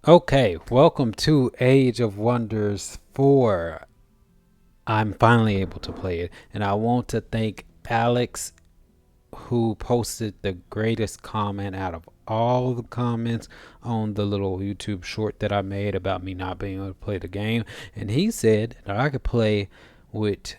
Okay, welcome to Age of Wonders 4. I'm finally able to play it, and I want to thank Alex, who posted the greatest comment out of all the comments on the little YouTube short that I made about me not being able to play the game. And he said that I could play with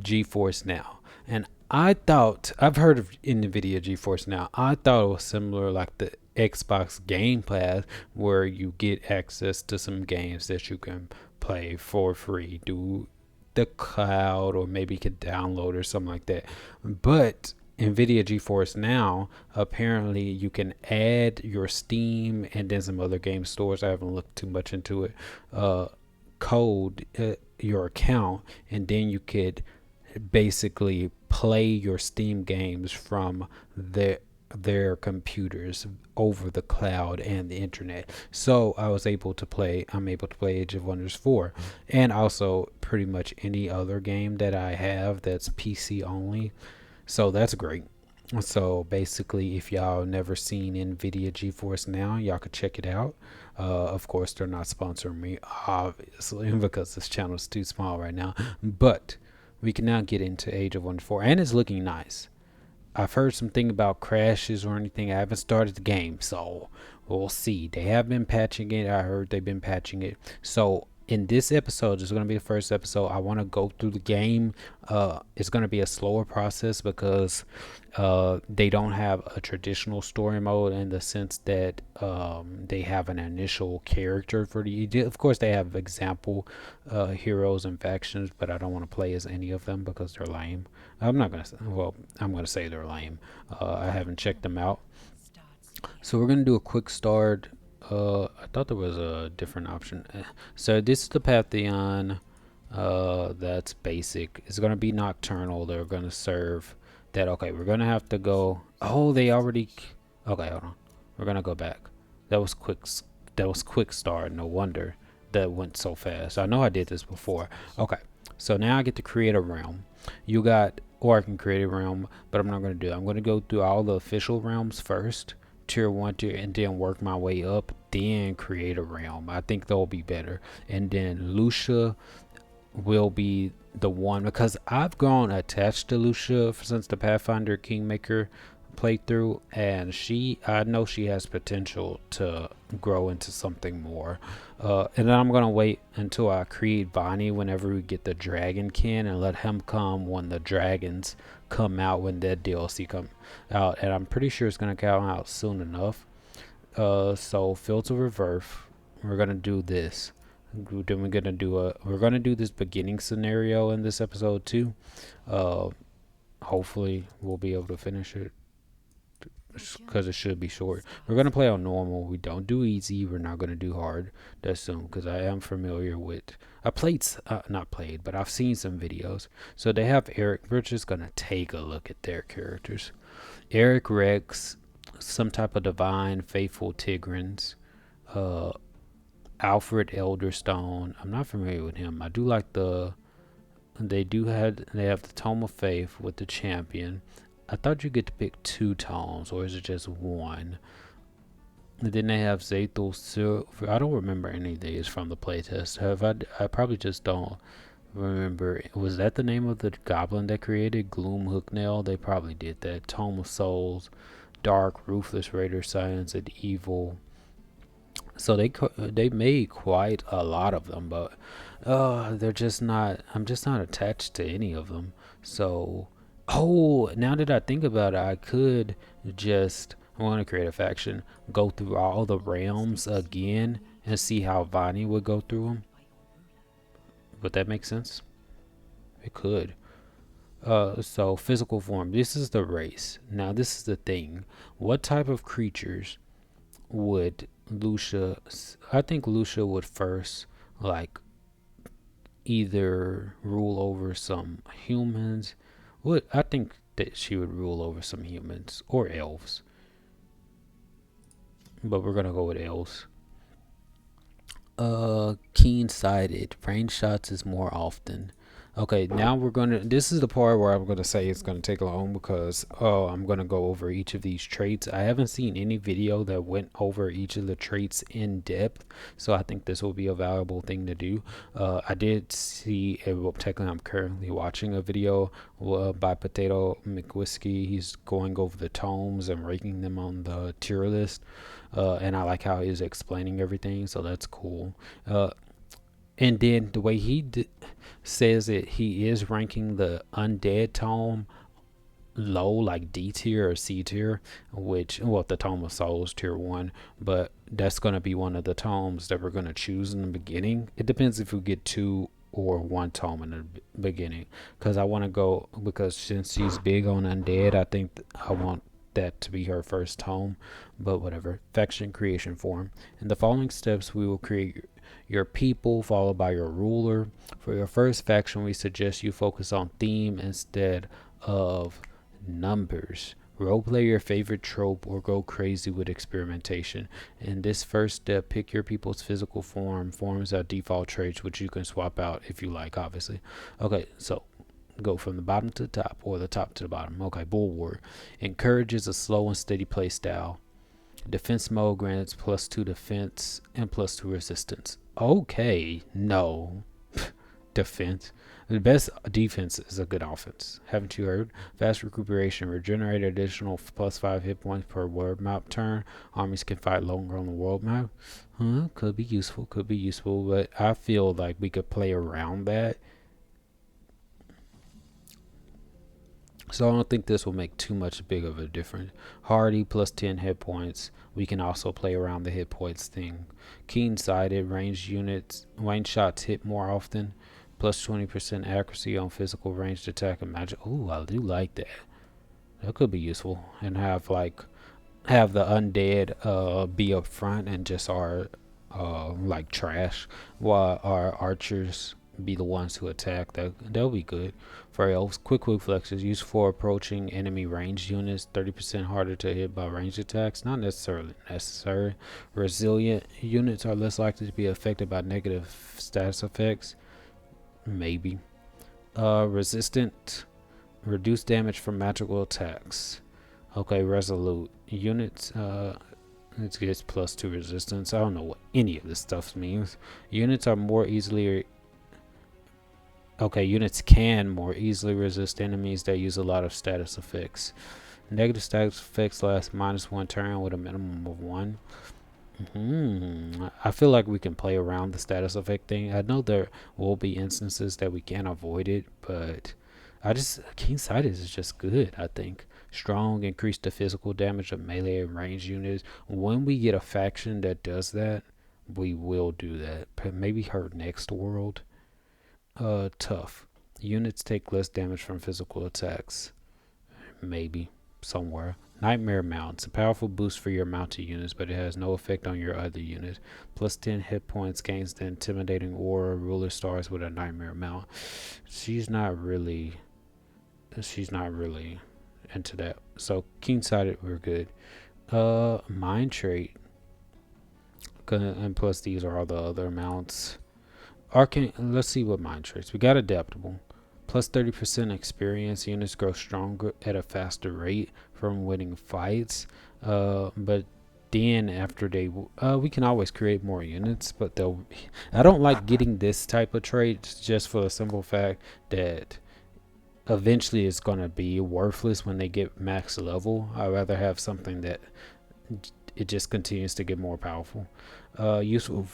GeForce Now. And I thought, I've heard of NVIDIA GeForce Now. I thought it was similar like the Xbox Game Pass, where you get access to some games that you can play for free, do the cloud, or maybe you could download or something like that. But NVIDIA GeForce Now, apparently you can add your Steam and then some other game stores. I haven't looked too much into it. Code your account, and then you could basically play your Steam games from their computers over the cloud and the internet. So I'm able to play Age of Wonders 4, and also pretty much any other game that I have that's PC only. So that's great. So basically, if y'all never seen NVIDIA GeForce Now, y'all could check it out. Of course, they're not sponsoring me, obviously, because this channel is too small right now. But we can now get into Age of Wonders 4, and it's looking nice. I've heard something about crashes or anything. I haven't started the game, so we'll see. They have been patching it. I heard they've been patching it. So in this episode, this is going to be the first episode. I want to go through the game. It's going to be a slower process because they don't have a traditional story mode, in the sense that they have an initial character for the. Of course, they have example heroes and factions, but I don't want to play as any of them because they're lame. I'm not gonna. Well, I'm gonna say they're lame. I haven't checked them out, so we're gonna do a quick start. I thought there was a different option. So this is the Pantheon. That's basic. It's gonna be nocturnal. They're gonna serve that. Okay, we're gonna have to go. Oh, they already. Okay, hold on. We're gonna go back. That was quick. That was quick start. No wonder that went so fast. I know I did this before. Okay, so now I get to create a realm. You got, or I can create a realm, but I'm not gonna do it. I'm gonna go through all the official realms first, tier one, tier, and then work my way up. Then create a realm. I think they'll be better. And then Lucia will be the one, because I've grown attached to Lucia since the Pathfinder Kingmaker playthrough, and I know she has potential to grow into something more. And then I'm gonna wait until I create Bonnie whenever we get the Dragonkin, and let him come when the dragons come out, when that DLC come out, and I'm pretty sure it's gonna come out soon enough. So Fields of Reverse, we're gonna do this. Then we're gonna do this beginning scenario in this episode too. Uh, Hopefully we'll be able to finish it because it should be short. We're gonna play on normal. We don't do easy. We're not gonna do hard. That's soon, because I am familiar with. I played, not played, but I've seen some videos. So they have Eric. We're just gonna take a look at their characters. Eric Rex, some type of divine faithful Tigrans. Uh, Alfred Elderstone. I'm not familiar with him. I do like the. They have the Tome of Faith with the champion. I thought you get to pick two tomes, or is it just one? And then they have Zathul Silver. I don't remember any of these from the playtest. I probably just don't remember. Was that the name of the goblin they created? Gloom Hooknail? They probably did that. Tome of Souls, Dark, Ruthless Raider, Silence, and Evil. So they made quite a lot of them, but they're just not. I'm just not attached to any of them. So, oh, now that I think about it, I could just. I want to create a faction, go through all the realms again, and see how Vani would go through them. Would that make sense? It could. So physical form. This is the race. Now this is the thing. What type of creatures would Lucia? I think Lucia would first, like, either rule over some humans. Would I think that she would rule over some humans or elves, but we're gonna go with elves. Keen sighted. Range shots is more often. Okay, now we're gonna. This is the part where I'm gonna say it's gonna take long because I'm gonna go over each of these traits. I haven't seen any video that went over each of the traits in depth, so I think this will be a valuable thing to do. I did see. Well, technically, I'm currently watching a video by Potato McWhiskey. He's going over the tomes and ranking them on the tier list, and I like how he's explaining everything. So that's cool. And then the way says it, he is ranking the undead tome low, like D tier or C tier, which, well, the Tome of Souls tier 1, but that's going to be one of the tomes that we're going to choose in the beginning. It depends if we get two or one tome in the beginning, because I want to go, because since she's big on undead, I think I want that to be her first tome, but whatever. Faction creation form. In the following steps, we will create your people, followed by your ruler. For your first faction, we suggest you focus on theme instead of numbers. Roleplay your favorite trope or go crazy with experimentation. In this first step, pick your people's physical form. Forms are default traits, which you can swap out if you like, obviously. Okay, so go from the bottom to the top, or the top to the bottom. Okay, Bulwark encourages a slow and steady play style. Defense mode grants +2 defense and +2 resistance. Okay, no. Defense. The best defense is a good offense. Haven't you heard? Fast recuperation. Regenerate additional +5 hit points per world map turn. Armies can fight longer on the world map. Could be useful. Could be useful. But I feel like we could play around that. So I don't think this will make too much big of a difference. Hardy +10 hit points. We can also play around the hit points thing. Keen-sighted. Range shots hit more often. +20% accuracy on physical ranged attack and magic. Ooh, I do like that. That could be useful. And have the undead be up front and just our like trash, while our archers be the ones who attack. That'll be good. For elves, quick reflexes used for approaching enemy ranged units. 30% harder to hit by ranged attacks. Not necessarily necessary. Resilient units are less likely to be affected by negative status effects. Maybe. Resistant. Reduce damage from magical attacks. Okay, resolute. Units, it gets +2 resistance. I don't know what any of this stuff means. Units are more easily... Okay, units can more easily resist enemies that use a lot of status effects. Negative status effects last -1 turn with a minimum of 1. I feel like we can play around the status effect thing. I know there will be instances that we can't avoid it, but Keen-sighted is just good, I think. Strong, increase the physical damage of melee and range units. When we get a faction that does that, we will do that. Maybe her next world. Tough. Units take less damage from physical attacks. Maybe. Somewhere. Nightmare mounts. A powerful boost for your mounted units, but it has no effect on your other units. +10 hit points gains the intimidating aura. Ruler stars with a nightmare mount. She's not really into that. So keen-sighted, we're good. Mind trait. And plus these are all the other mounts. Arcane. Let's see what mind traits. We got adaptable. +30% experience. Units grow stronger at a faster rate from winning fights. But then after we can always create more units, but I don't like getting this type of trait just for the simple fact that eventually it's going to be worthless when they get max level. I'd rather have something that it just continues to get more powerful. Useful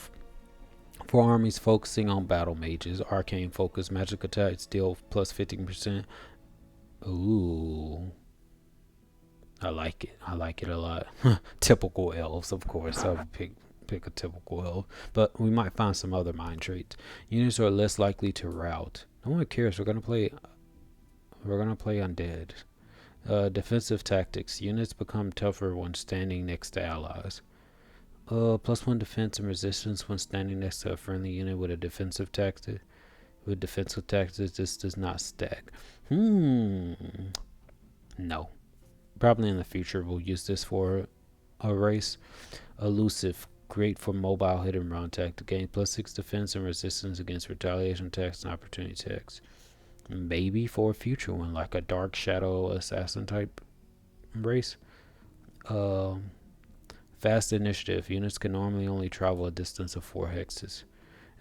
for armies focusing on battle mages. Arcane focus. Magic attacks deal +15%. Ooh. I like it. I like it a lot. Typical elves, of course. I would pick a typical elf. But we might find some other mind traits. Units are less likely to rout. No one cares. We're gonna play undead. Defensive tactics. Units become tougher when standing next to allies. +1 defense and resistance when standing next to a friendly unit with a defensive tactic. With defensive tactics, this does not stack. No. Probably in the future we'll use this for a race. Elusive. Great for mobile hit and run tactic. Gain +6 defense and resistance against retaliation attacks and opportunity attacks. Maybe for a future one, like a dark shadow assassin type race. Um, Fast initiative. Units can normally only travel a distance of 4 hexes.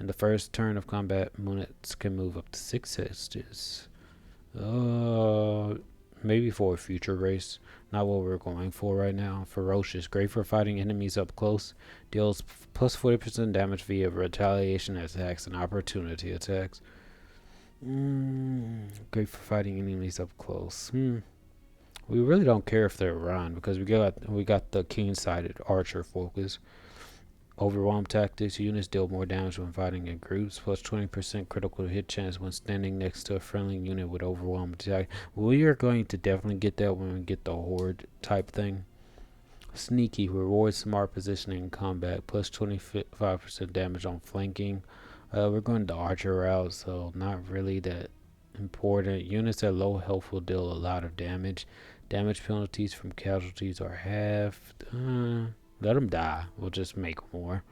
In the first turn of combat, units can move up to 6 hexes. Uh, Maybe for a future race. Not what we're going for right now. Ferocious. Great for fighting enemies up close. Deals plus 40% damage via retaliation attacks and opportunity attacks. Great for fighting enemies up close. We really don't care if they're around because we got the keen-sighted archer focus. Overwhelm tactics. Units deal more damage when fighting in groups. Plus 20% critical hit chance when standing next to a friendly unit with overwhelm attack. We are going to definitely get that when we get the horde type thing. Sneaky. Rewards smart positioning in combat. Plus 25% damage on flanking. We're going the archer route, so not really that important. Units at low health will deal a lot of damage. Damage penalties from casualties are halved. Let them die. We'll just make more.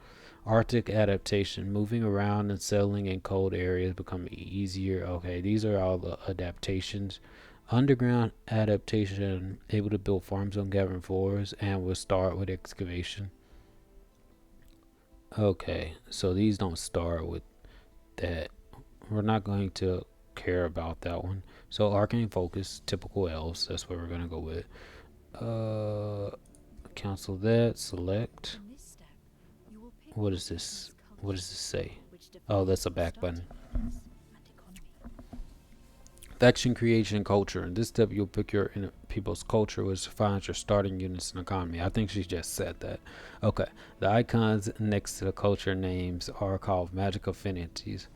Arctic adaptation. Moving around and settling in cold areas become easier. Okay, these are all the adaptations. Underground adaptation. Able to build farms on cavern floors and will start with excavation. Okay, so these don't start with that. We're not going to care about that one. So arcane focus, typical elves. That's what we're gonna go with. Uh, Cancel that. Select. What is this? What does this say? Oh, that's a back button. Faction creation and culture. In this step, you'll pick your people's culture, which defines your starting units and economy. I think she just said that. Okay. The icons next to the culture names are called magic affinities,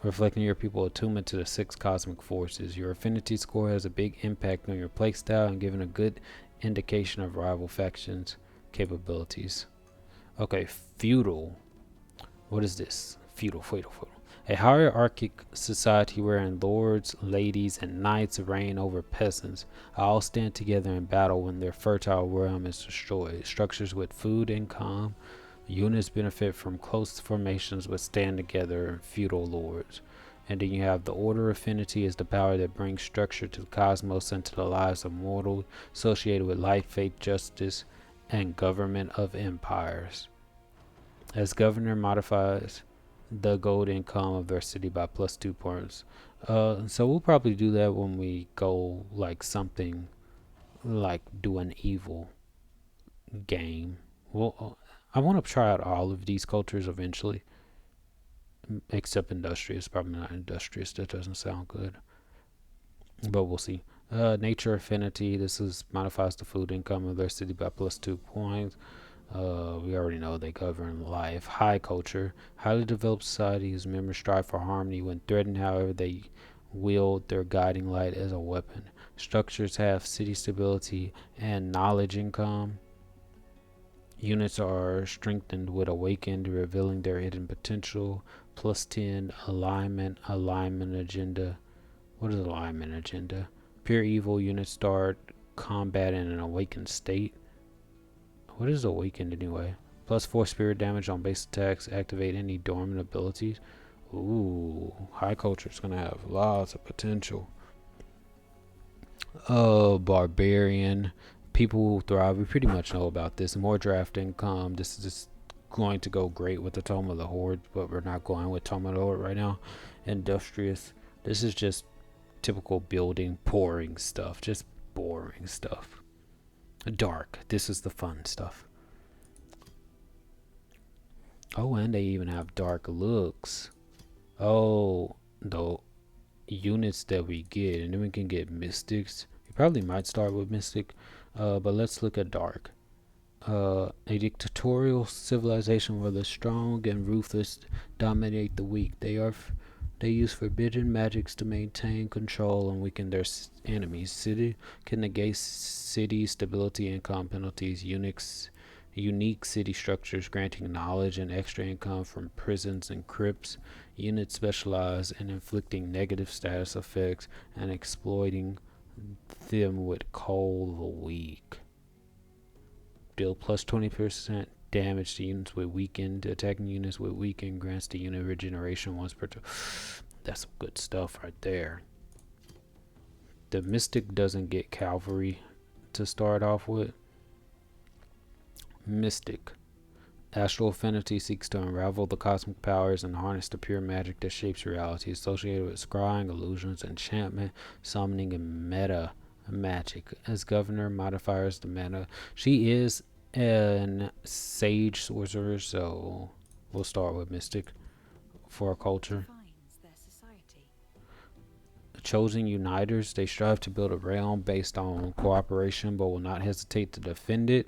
reflecting your people's attunement to the 6 cosmic forces. Your affinity score has a big impact on your playstyle and giving a good indication of rival factions' capabilities. Okay, feudal. What is this? Feudal. A hierarchic society wherein lords, ladies, and knights reign over peasants. All stand together in battle when their fertile realm is destroyed. Structures with food income. Units benefit from close formations but stand together in feudal lords. And then you have the order affinity is the power that brings structure to the cosmos and to the lives of mortals, associated with life, faith, justice, and government of empires. As governor modifies the gold income of their city by plus 2 points. So we'll probably do that when we go like something like do an evil game. Well, I want to try out all of these cultures eventually, except industrious. Probably not industrious. That doesn't sound good, but we'll see. Nature affinity. This is modifies the food income of their city by plus 2 points. We already know they govern life. High culture. Highly developed societies members strive for harmony when threatened. However, they wield their guiding light as a weapon. Structures have city stability and knowledge income. Units are strengthened with awakened, revealing their hidden potential. Plus 10 alignment agenda. What is alignment agenda? Pure evil units start combat in an awakened state. What is awakened anyway? Plus 4 spirit damage on base attacks. Activate any dormant abilities. Ooh, high culture is gonna have lots of potential. Barbarian. People who thrive. We pretty much know about this. More draft income. This is just going to go great with the Tome of the Horde, but we're not going with Tome of the Horde right now. Industrious. This is just typical building, pouring stuff. Just boring stuff. Dark. This is the fun stuff. Oh, and they even have dark looks. Oh, the units that we get, and then we can get mystics. We probably might start with mystic, but let's look at dark. A dictatorial civilization where the strong and ruthless dominate the weak. They use forbidden magics to maintain control and weaken their enemies. City can negate city stability, income penalties. Unique city structures granting knowledge and extra income from prisons and crypts. Units specialize in inflicting negative status effects and exploiting them with cold weak. Deal plus 20% damage to units with weakened. Attacking units with weakened grants the unit regeneration once per turn. That's some good stuff right there. The Mystic doesn't get cavalry to start off with. Mystic. Astral affinity seeks to unravel the cosmic powers and harness the pure magic that shapes reality, associated with scrying, illusions, enchantment, summoning, and meta magic. As governor, modifiers the mana. She is an sage sorcerer, so we'll start with Mystic for our culture. Chosen uniters, they strive to build a realm based on cooperation but will not hesitate to defend it.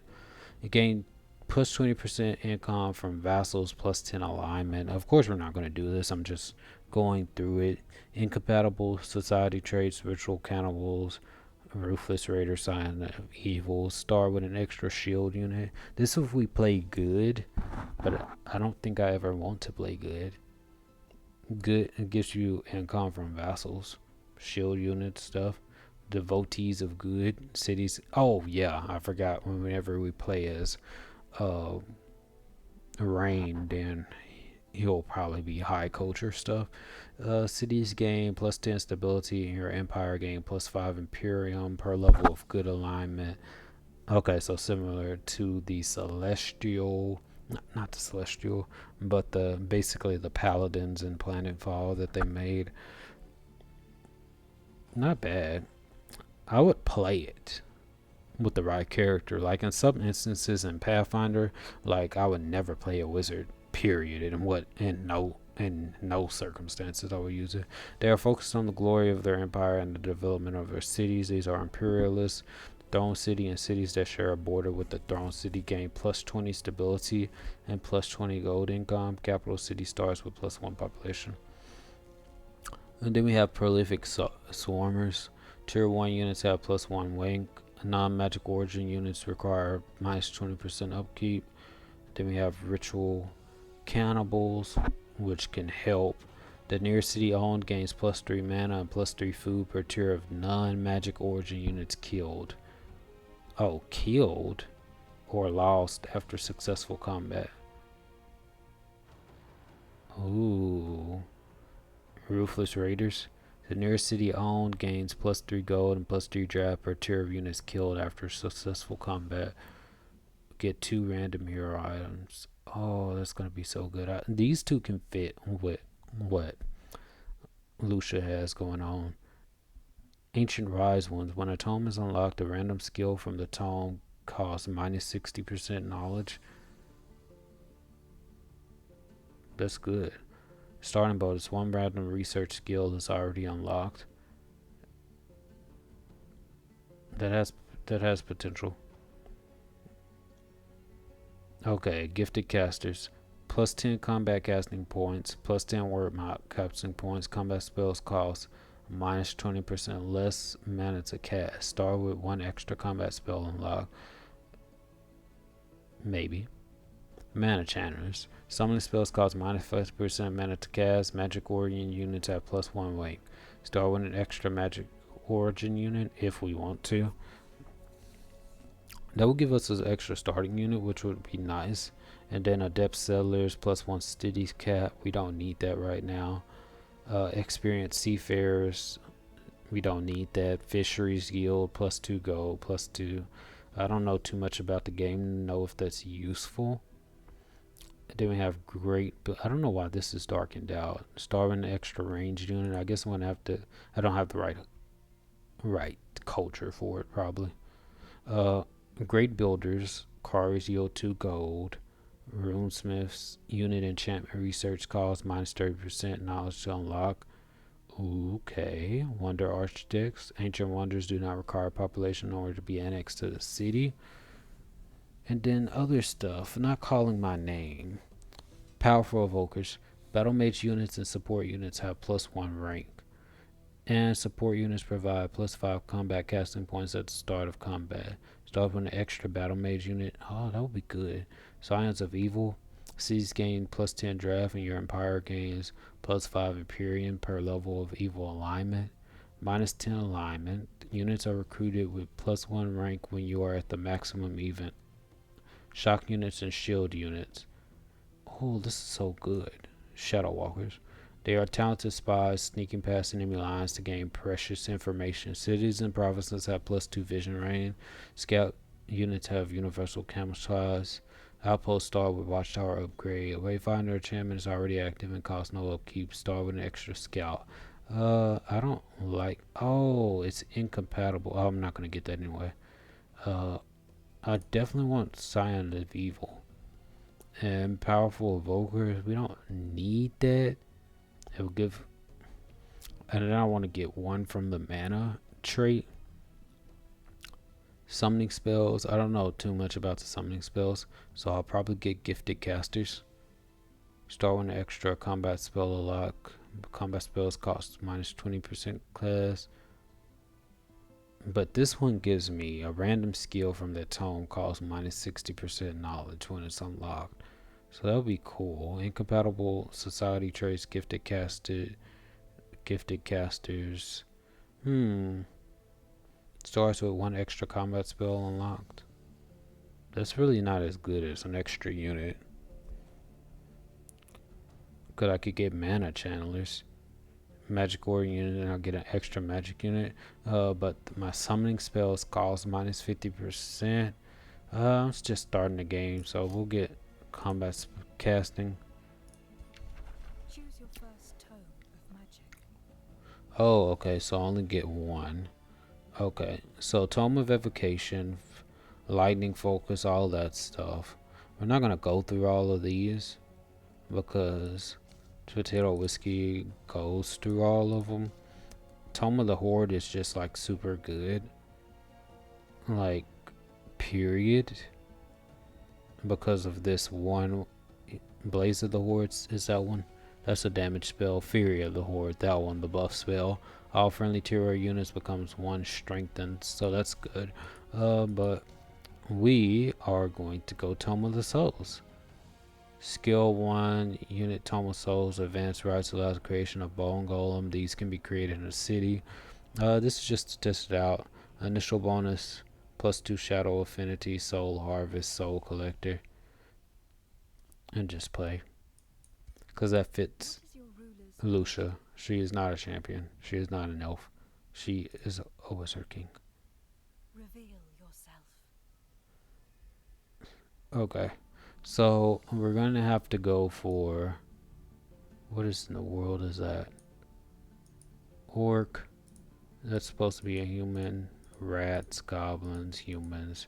You gain plus 20% income from vassals, plus 10 alignment. Of course, we're not going to do this. I'm just going through it. Incompatible society traits, ritual cannibals, ruthless raider, sign of evil. Start with an extra shield unit. This if we play good, but I don't think I ever want to play good. Good, it gives you income from vassals, shield unit stuff. Devotees of good cities. Oh yeah, I forgot. Whenever we play as uh Rain, then he'll probably be high culture stuff. Cities gain plus 10 stability, and your empire gain plus 5 imperium per level of good alignment. Okay, so similar to the celestial, not the celestial, but the basically the paladins in Planetfall that they made. Not bad. I would play it with the right character. Like in some instances in Pathfinder, like I would never play a wizard. Period. In no circumstances I would use it. They are focused on the glory of their empire and the development of their cities. These are imperialists. Throne City and cities that share a border with the Throne City gain plus 20 stability and plus 20 gold income. Capital City starts with plus 1 population. And then we have prolific swarmers. Tier 1 units have plus 1 wing. Non-magic origin units require minus 20% upkeep. Then we have ritual cannibals, which can help. The nearest city owned gains plus 3 mana and plus 3 food per tier of non-magic origin units killed. Oh, killed or lost after successful combat. Ooh. Ruthless Raiders. The nearest city owned gains plus 3 gold and plus 3 draft per tier of units killed after successful combat. Get 2 random hero items. Oh, that's going to be so good. These two can fit with what Lucia has going on. Ancient Rise ones. When a tome is unlocked, a random skill from the tome costs minus 60% knowledge. That's good. Starting bonus. One random research skill is already unlocked. That has potential. Okay, gifted casters. Plus 10 combat casting points, plus 10 word map casting points. Combat spells cost minus 20% less mana to cast. Start with 1 extra combat spell unlocked. Maybe. Mana channels. Summoning spells cost minus 50% mana to cast. Magic origin units have plus 1 weight. Start with an extra magic origin unit if we want to. That will give us an extra starting unit, which would be nice. And then adept settlers plus 1 cities cap. We don't need that right now. Experienced seafarers. We don't need that. Fisheries guild plus 2 gold plus 2. I don't know too much about the game to know if that's useful. Then we have great, but I don't know why this is darkened out. Starving an extra ranged unit. I guess I'm gonna have to. I don't have the right culture for it probably. Great builders. Cars yield 2 gold. Runesmiths unit enchantment research cost minus 30% knowledge to unlock. Okay. Wonder architects. Ancient wonders do not require population in order to be annexed to the city. And then other stuff. Not calling my name. Powerful evokers. Battle mage units and support units have plus 1 rank. And support units provide plus 5 combat casting points at the start of combat. Start with an extra battle mage unit. Oh, that would be good. Science of Evil. Cities gain plus 10 draft and your empire gains plus 5 Imperium per level of evil alignment. Minus 10 alignment. Units are recruited with plus 1 rank when you are at the maximum event. Shock units and shield units. Oh, this is so good. Shadow Walkers. They are talented spies sneaking past enemy lines to gain precious information. Cities and provinces have +2 vision rating. Scout units have universal camouflage. Outpost star with watchtower upgrade. Wayfinder enchantment is already active and costs no upkeep. Star with an extra scout. I don't like. Oh, it's incompatible. Oh, I'm not gonna get that anyway. I definitely want Scion of Evil and powerful evokers. We don't need that. It will give, and then I want to get one from the mana trait. Summoning spells. I don't know too much about the summoning spells, so I'll probably get gifted casters. Start with an extra combat spell lock. Combat spells cost -20% class. But this one gives me a random skill from that tome costs -60% knowledge when it's unlocked. So that would be cool. Incompatible society traits, gifted casters. Starts with one extra combat spell unlocked. That's really not as good as an extra unit. Cause I could get mana channelers. Magic aura unit and I'll get an extra magic unit. But my summoning spells cost -50%. I'm just starting the game, so we'll get combat casting. Choose your first tome of magic. Oh, okay, so I only get one. Okay, so Tome of Evocation, Lightning Focus, all that stuff. We're not gonna go through all of these because Potato Whiskey goes through all of them. Tome of the Horde is just like super good, like period, because of this one. Blaze of the Hordes is that one. That's a damage spell. Fury of the Horde, that one, the buff spell. All friendly terror units becomes one strengthened, so that's good. But we are going to go Tome of the Souls. Skill 1, unit Tome of Souls, advanced rights allows the creation of bone golem. These can be created in a city. This is just to test it out. Initial bonus, +2 shadow affinity, soul harvest, soul collector. And just play. Because that fits Lucia. She is not a champion. She is not an elf. She is a wizard king. Reveal yourself. Okay. So we're going to have to go for... What is in the world is that? Orc. That's supposed to be a human. Rats, goblins, humans.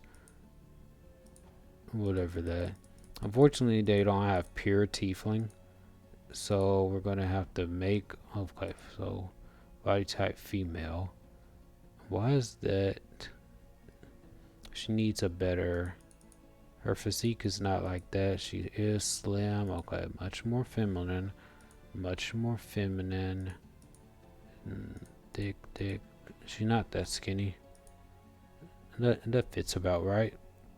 Whatever that. Unfortunately, they don't have pure tiefling. So we're going to have to make... Okay, so body type female. Why is that? She needs a better... Her physique is not like that. She is slim. Okay, much more feminine. Much more feminine. Thick. She's not that skinny. That fits about right.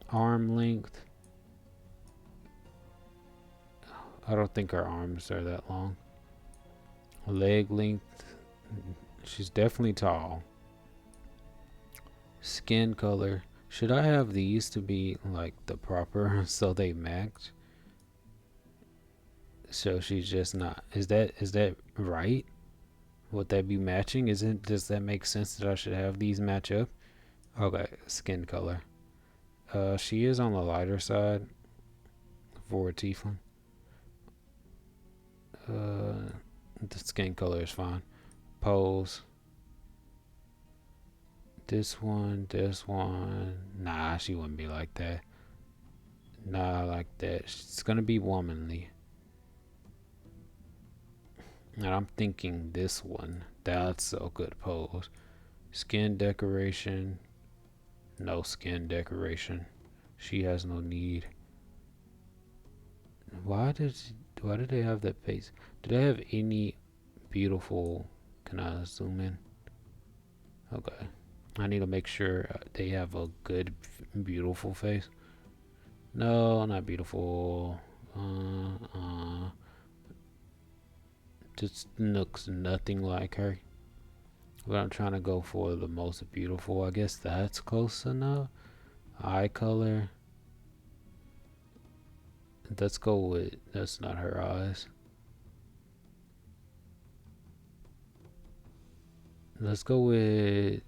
Arm length. I don't think her arms are that long. Leg length. She's definitely tall. Skin color. Should I have these to be like the proper so they match? So she's just not. Is that right? Would that be matching? Does that make sense that I should have these match up? Okay, skin color. She is on the lighter side for a tiefling. The skin color is fine. Pose. This one. Nah, she wouldn't be like that. Nah, like that. It's gonna be womanly. And I'm thinking this one. That's a good pose. Skin decoration. No skin decoration. She has no need. Why did they have that face? Do they have any beautiful... Can I zoom in? Okay. I need to make sure they have a good, beautiful face. No, not beautiful. Just looks nothing like her. But I'm trying to go for the most beautiful. I guess that's close enough. Eye color. Let's go with... That's not her eyes. Let's go with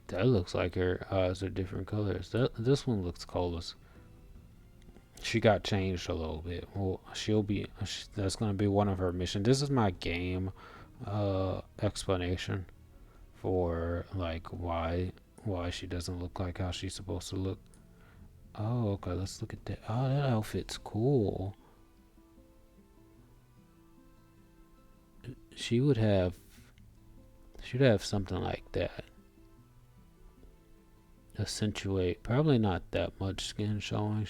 that. Looks like her eyes are different colors. This one looks coldest. She got changed a little bit. Well, she'll be. That's gonna be one of her missions. This is my game explanation for like why she doesn't look like how she's supposed to look. Oh, okay. Let's look at that. Oh, that outfit's cool. She would have. She'd have something like that. Accentuate. Probably not that much skin showing,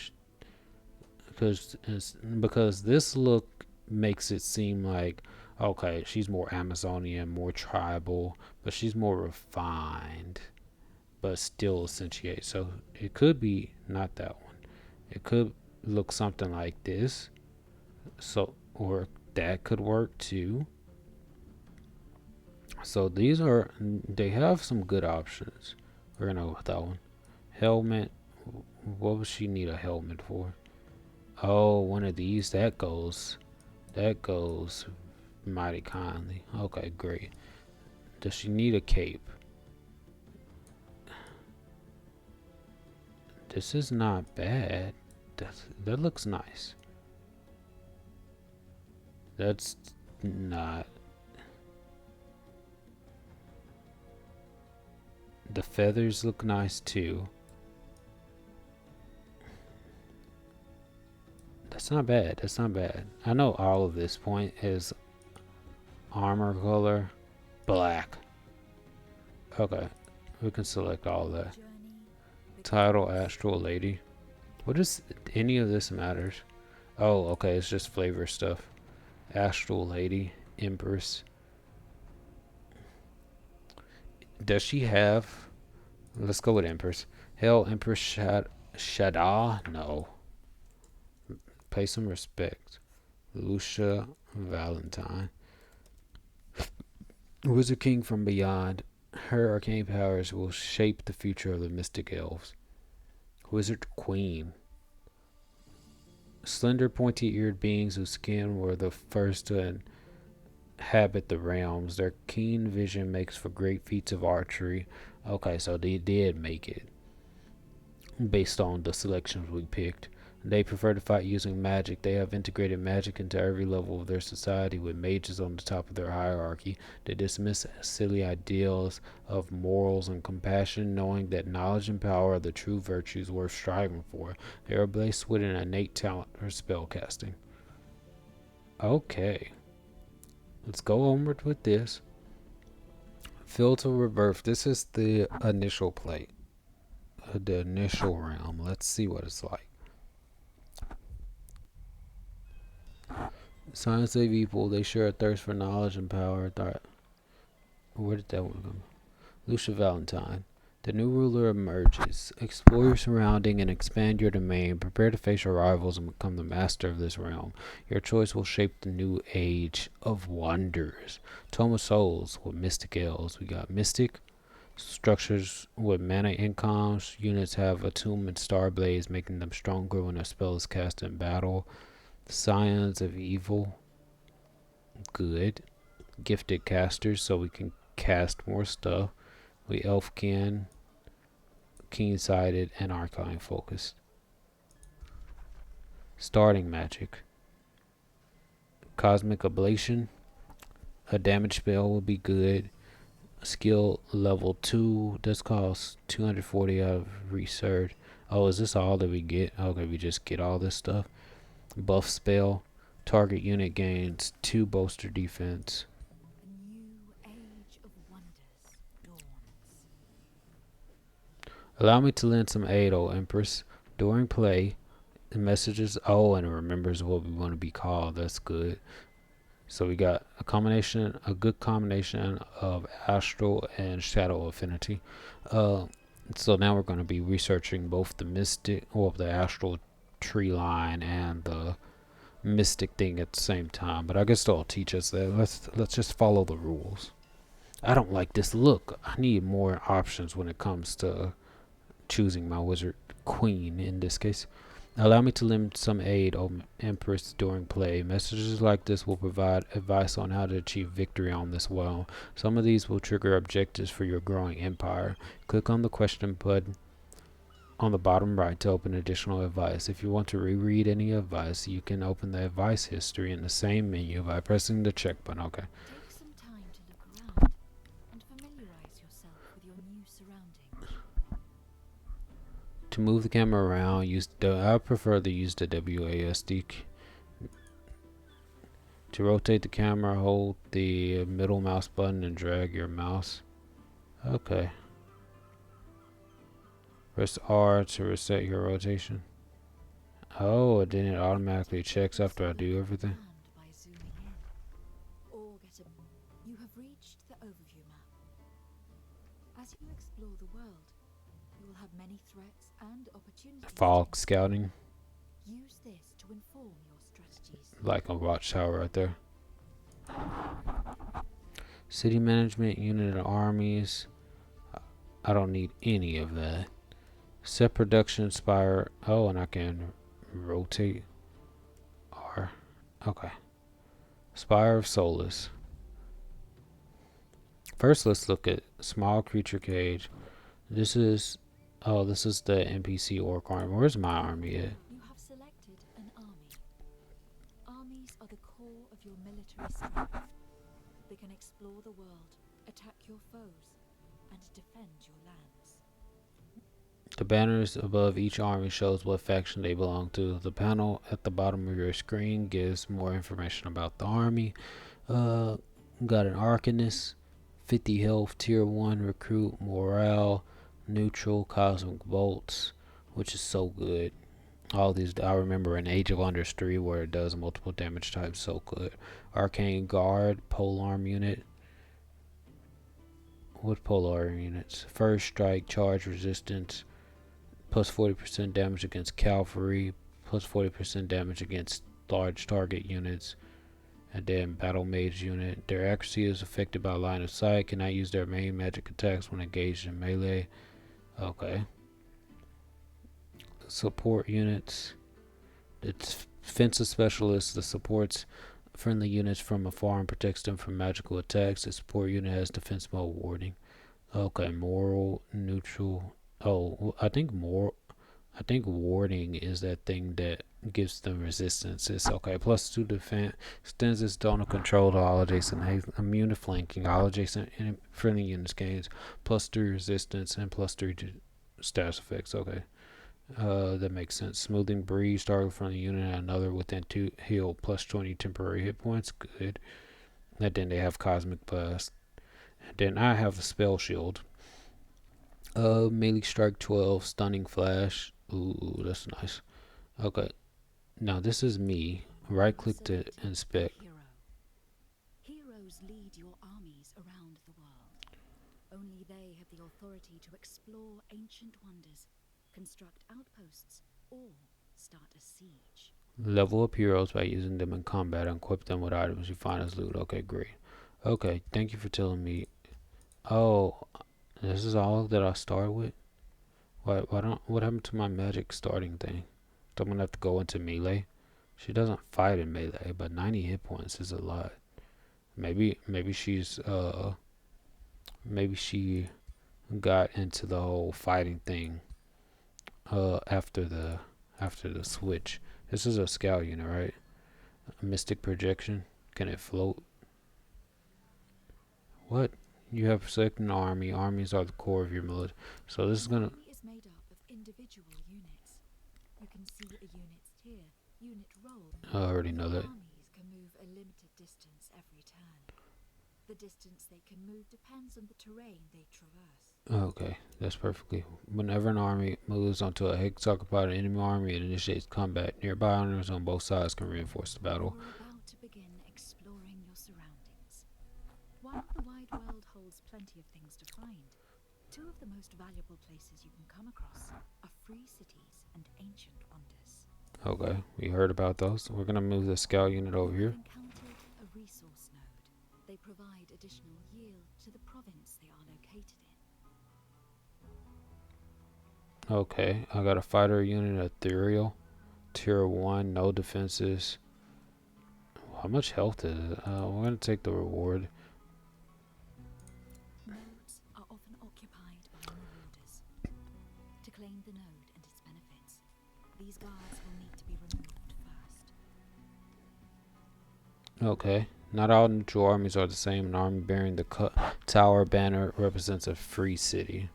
because this look makes it seem like okay, she's more Amazonian, more tribal, but she's more refined, but still accentuate. So it could be not that one. It could look something like this. So or that could work too. So they have some good options. We're gonna go with that one. Helmet. What would she need a helmet for? Oh, one of these. That goes mighty kindly. Okay, great. Does she need a cape? This is not bad. That looks nice. That's not. The feathers look nice too. That's not bad. That's not bad. I know all of this point is armor color black. Okay, we can select all that. Title Astral Lady. What does any of this matters? Oh, okay, it's just flavor stuff. Astral Lady, Empress. Does she have? Let's go with Empress. Hell, Empress Shada? No. Pay some respect. Lucia Valentine. Wizard King from Beyond. Her arcane powers will shape the future of the Mystic Elves. Wizard Queen. Slender, pointy eared beings whose skin were the first to inhabit the realms. Their keen vision makes for great feats of archery. Okay, so they did make it based on the selections we picked. They prefer to fight using magic. They have integrated magic into every level of their society, with mages on the top of their hierarchy. They dismiss silly ideals of morals and compassion, knowing that knowledge and power are the true virtues worth striving for. They are blessed with an innate talent for spellcasting. Okay, let's go onward with this. Filter Rebirth. This is the initial plate, the initial realm. Let's see what it's like. Science of evil. They share a thirst for knowledge and power. Where did that one come? Lucia Valentine. The new ruler emerges. Explore your surrounding and expand your domain. Prepare to face your rivals and become the master of this realm. Your choice will shape the new age of wonders. Tome of Souls with Mystic Elves. We got Mystic. Structures with mana incomes. Units have attunement star blades, making them stronger when a spell is cast in battle. Scions of Evil. Good. Gifted casters, so we can cast more stuff. We Elfkin, Keen Sighted, and Arcane Focused. Starting magic. Cosmic Ablation. A damage spell will be good. Skill level 2 does cost 240 out of research. Oh, is this all that we get? Okay, we just get all this stuff. Buff spell. Target unit gains 2 bolster defense. A new age of wonders dawns. Allow me to lend some aid, O Empress. During play, the messages. Oh, and it remembers what we want to be called. That's good. So we got a good combination of astral and shadow affinity. Uh, so now we're going to be researching both the mystic, or the astral tree line, and the mystic thing at the same time. But I guess they'll teach us that. Let's just follow the rules. I don't like this look. I need more options when it comes to choosing my wizard queen in this case. Allow me to lend some aid, O Empress, during play. Messages like this will provide advice on how to achieve victory on this well. Some of these will trigger objectives for your growing empire. Click on the question button on the bottom right to open additional advice. If you want to reread any advice, you can open the advice history in the same menu by pressing the check button. Okay. Take some time to look around and familiarize yourself with your new surroundings. To move the camera around, I prefer to use the WASD. To rotate the camera, hold the middle mouse button and drag your mouse. Okay. Press R to reset your rotation. Oh, and then it automatically checks after I do everything. By zooming in, or get a. You have reached the overview map. As you explore the world, you will have many threats and opportunities. Fog scouting. Use this to inform your strategies. Like a watchtower right there. City management, unit of armies. I don't need any of that. Set production spire. Oh, and I can rotate R. Okay. Spire of Solus. First, let's look at small creature cage. This is the NPC orc army. Where's my army at? You have selected an army. Armies are the core of your military strength. They can explore the world, attack your foes, and defend your lands. The banners above each army shows what faction they belong to. The panel at the bottom of your screen gives more information about the army. Got an Arcanist, 50 health, tier 1 recruit, morale, neutral, cosmic bolts, which is so good. All these, I remember in Age of Wonders 3 where it does multiple damage types, so good. Arcane Guard, polearm unit. What polearm units? First strike, charge resistance, plus 40% damage against cavalry, plus 40% damage against large target units, and then battle mage unit. Their accuracy is affected by line of sight, cannot use their main magic attacks when engaged in melee. Okay. Support units. It's defensive specialist that supports friendly units from afar and protects them from magical attacks. The support unit has defense mode warding. Okay, moral, neutral. Oh, I think warding is that thing that gives them resistance. It's okay. Plus 2 defense. Extends its zone of control to all adjacent. Immune to flanking. All adjacent friendly units gains plus 3 resistance and plus 3 status effects. Okay. That makes sense. Smoothing breeze, target from the unit and another within 2 heal plus 20 temporary hit points. Good. And then they have Cosmic Blast. And then I have a Spell Shield. Melee Strike 12, Stunning Flash. Ooh, that's nice. Okay. Now this is me. Right click to inspect. Heroes lead your armies around the world. Only they have the authority to explore ancient wonders, construct outposts, or start a siege. Level up heroes by using them in combat and equip them with items you find as loot. Okay, great. Okay, thank you for telling me. Oh, this is all that I start with? What happened to my magic starting thing? So I'm gonna have to go into melee. She doesn't fight in melee, but 90 hit points is a lot. Maybe she got into the whole fighting thing after the switch. This is a scout unit, right? A mystic projection. Can it float? What? You have selected an army. Armies are the core of your military. So this is gonna. Army is made up of individual units. You can see a unit's tier, unit role. I already know that. Armies can move a limited distance every turn. The distance they can move depends on the terrain they traverse. Okay, that's perfectly. Whenever an army moves onto a Hex-occupied enemy army, it initiates combat. Nearby armies on both sides can reinforce the battle. You're about to begin exploring your surroundings. While the wide world holds plenty of things to find, two of the most valuable places you can come across are free cities and ancient wonders. Okay, we heard about those. We're gonna move the scout unit over here. You've encountered a resource node. They provide additional yield to the province they are located in. Okay, I got a fighter unit, ethereal. Tier 1, no defenses. How much health is it? We're gonna take the reward. Nodes are often occupied by marauders. To claim the node and its benefits, these guards will need to be removed first. Okay. Not all neutral armies are the same. An army bearing the tower banner represents a free city.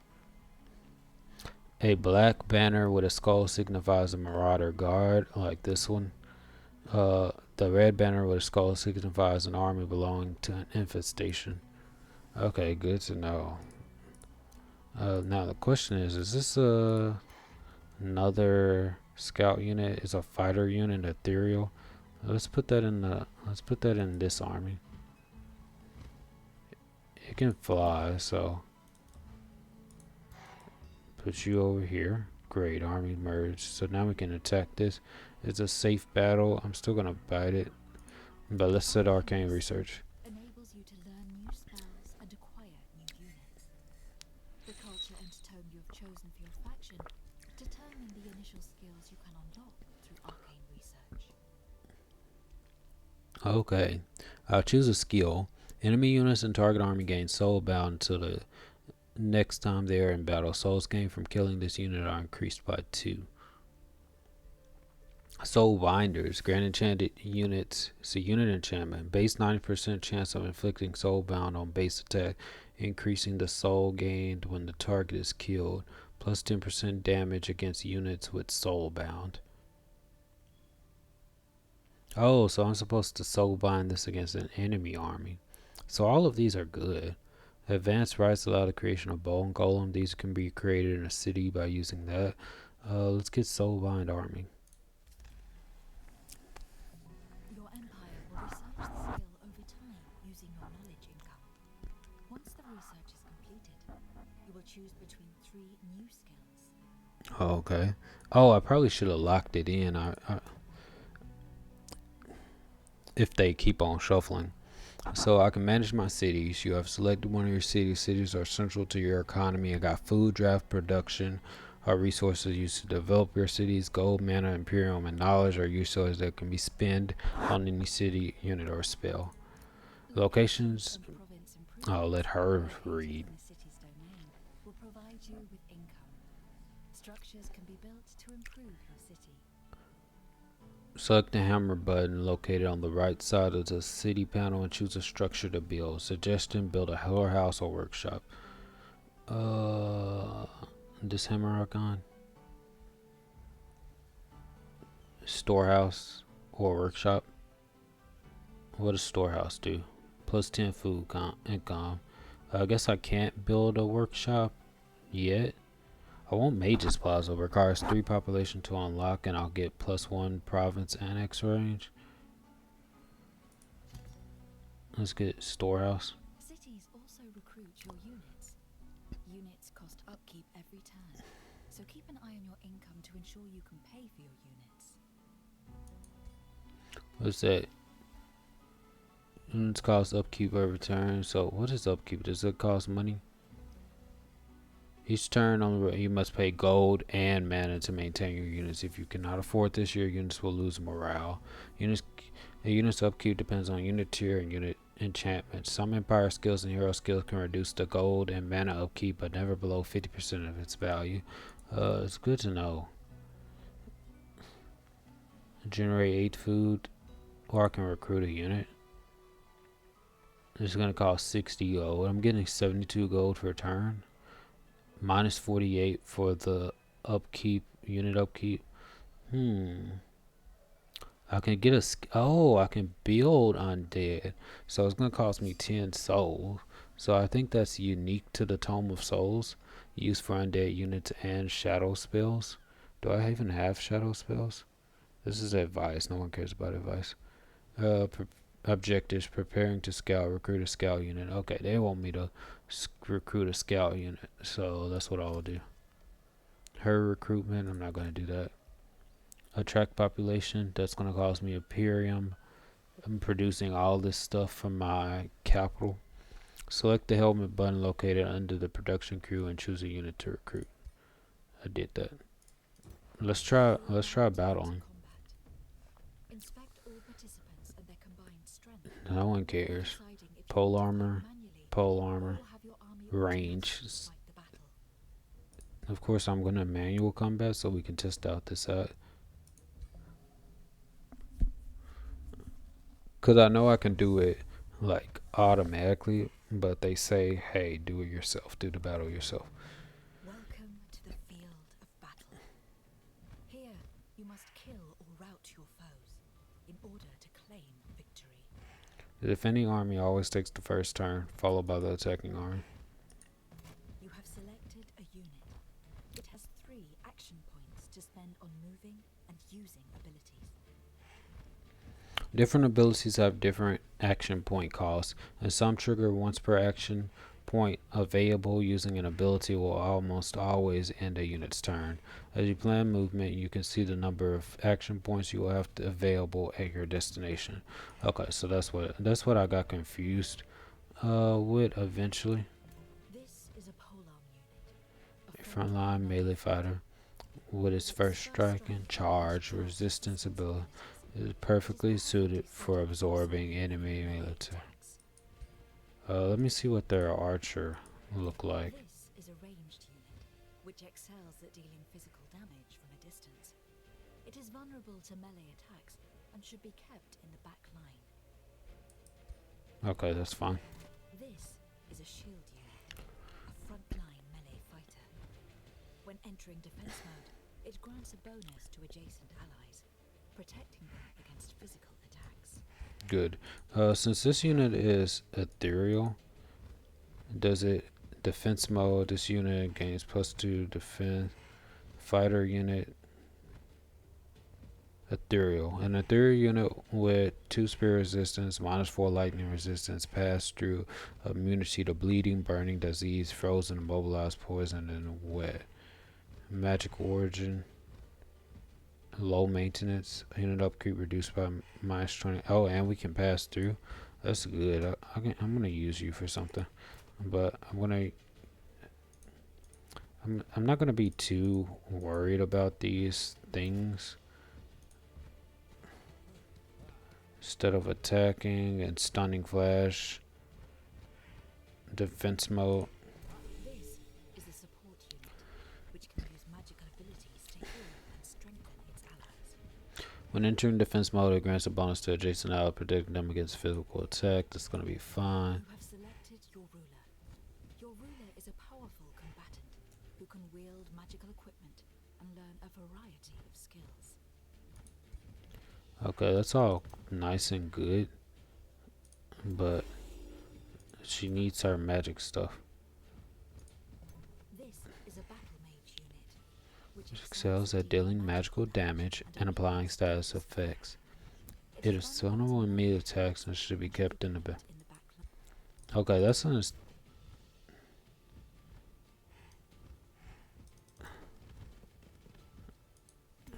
A black banner with a skull signifies a marauder guard, like this one. The red banner with a skull signifies an army belonging to an infestation. Okay, good to know. Now the question is this another scout unit? Is a fighter unit ethereal? Let's put that in this army. It can fly, so put you over here. Great, army merged. So now we can attack this. It's a safe battle. I'm still gonna bite it. But let's set arcane research. Enables you to learn new spells and acquire new units. The culture and tome you have chosen for your faction determine the initial skills you can unlock through arcane research. Okay. I'll choose a skill. Enemy units and target army gain soulbound until the next time they are in battle. Souls gained from killing this unit are increased by 2. Soul Binders. Grant enchanted units. It's a unit enchantment. Base 90% chance of inflicting soulbound on base attack, increasing the soul gained when the target is killed. Plus 10% damage against units with soulbound. Oh, so I'm supposed to soul bind this against an enemy army. So all of these are good. Advanced rights allow the creation of bone golem. These can be created in a city by using that. Let's get soulbind army. Your empire will research the skill over time using your knowledge income. Once the research is completed, you will choose between 3 new skills. Okay. Oh, I probably should have locked it in. If they keep on shuffling. So I can manage my cities. You have selected one of your cities. Cities are central to your economy. I got food, draft, production, are resources used to develop your cities. Gold, mana, imperium, and knowledge are resources that can be spent on any city, unit, or spell. Locations. I'll let her read. In the city's domain will provide you with income. Structures can be built to improve your city. Select the hammer button located on the right side of the city panel and choose a structure to build. Suggestion: build a whorehouse or workshop. This hammer icon. Storehouse or workshop. What does storehouse do? Plus 10 food income. I guess I can't build a workshop yet. I want Mage's Plaza. Requires 3 population to unlock, and I'll get plus 1 province annex range. Let's get storehouse. Cities also recruit your units. Units cost upkeep every turn, so keep an eye on your income to ensure you can pay for your units. What's that? Units cost upkeep every turn. So what is upkeep? Does it cost money? Each turn on the road, you must pay gold and mana to maintain your units. If you cannot afford this, your units will lose morale. A unit's upkeep depends on unit tier and unit enchantment. Some empire skills and hero skills can reduce the gold and mana upkeep, but never below 50% of its value. It's good to know. Generate 8 food, or I can recruit a unit. It's gonna cost 60 gold. I'm getting 72 gold per turn. Minus 48 for the upkeep, unit upkeep. I can get I can build undead. So it's gonna cost me 10 souls. So I think that's unique to the Tome of Souls. Used for undead units and shadow spells. Do I even have shadow spells? This is advice. No one cares about advice. Objectives: preparing to scout, recruit a scout unit. Okay, they want me to recruit a scout unit, so that's what I'll do. Her recruitment, I'm not going to do that. Attract population, that's going to cost me Imperium. I'm producing all this stuff from my capital. Select the helmet button located under the production crew and choose a unit to recruit. I did that. Let's try battling. No one before cares. deciding if you Pole want to fight armor, manually pole armor, or have your army range. automatically fight the battle. Of course, I'm gonna manual combat so we can test out this out. Cause I know I can do it like automatically, but they say, hey, do it yourself. Do the battle yourself. Welcome to the field of battle. Here, you must kill or rout your foes in order to claim victory. The defending army always takes the first turn, followed by the attacking army. You have selected a unit. It has 3 action points to spend on moving and using abilities. Different abilities have different action point costs, and some trigger once per action point available using an ability will almost always end a unit's turn. As you plan movement, you can see the number of action points you will have available at your destination. Okay, so that's what I got confused with eventually. This is a polearm unit, a Frontline melee fighter with its first strike and charge resistance ability is perfectly suited for absorbing enemy military. Let me see what their archer look like. This is a ranged unit, which excels at dealing physical damage from a distance. It is vulnerable to melee attacks and should be kept in the back line. Okay, that's fine. This is a shield unit, a frontline melee fighter. When entering defense mode, it grants a bonus to adjacent allies, protecting them against physical attacks. Good. Since this unit is ethereal, does it defense mode? This unit gains +2 defense. Fighter unit ethereal. An ethereal unit with 2 spirit resistance, -4 lightning resistance, pass through immunity to bleeding, burning, disease, frozen, immobilized, poison, and wet. Magic origin. Low maintenance. Unit upkeep reduced by -20. Oh, and we can pass through. That's good. I'm gonna use you for something, but I'm not gonna be too worried about these things. Instead of attacking and stunning flash, defense mode. This is a support unit, which can use magical abilities to heal and strengthen its allies. When entering defense mode, it grants a bonus to adjacent ally, protecting them against physical attack. That's gonna be fine. You have selected your ruler. Your ruler is a powerful combatant who can wield magical equipment and learn a variety of skills. Okay, that's all nice and good, but she needs her magic stuff. This is a battle mage unit, which It excels at dealing magical damage and applying status effects. It is vulnerable in melee attacks and should be kept in the back. Okay, that's on his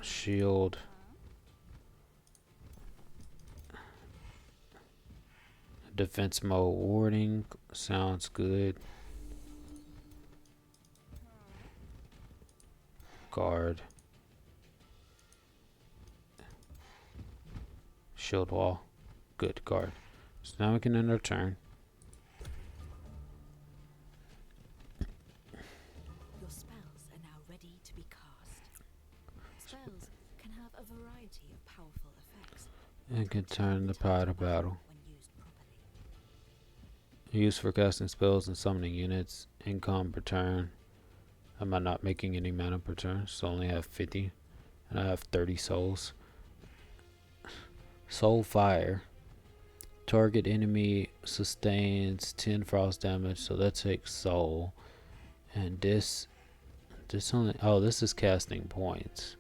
shield. Defense mode warding sounds good. Guard. Shield wall. Good guard. So now we can end our turn. Your spells are now ready to be cast. Spells can have a variety of powerful effects. And can turn the tide of battle. When used properly. Used for casting spells and summoning units. Income per turn. Am I not making any mana per turn? So I only have 50. And I have 30 souls. Soul Fire. Target enemy sustains 10 frost damage, so that takes soul. And this only, oh, this is casting points.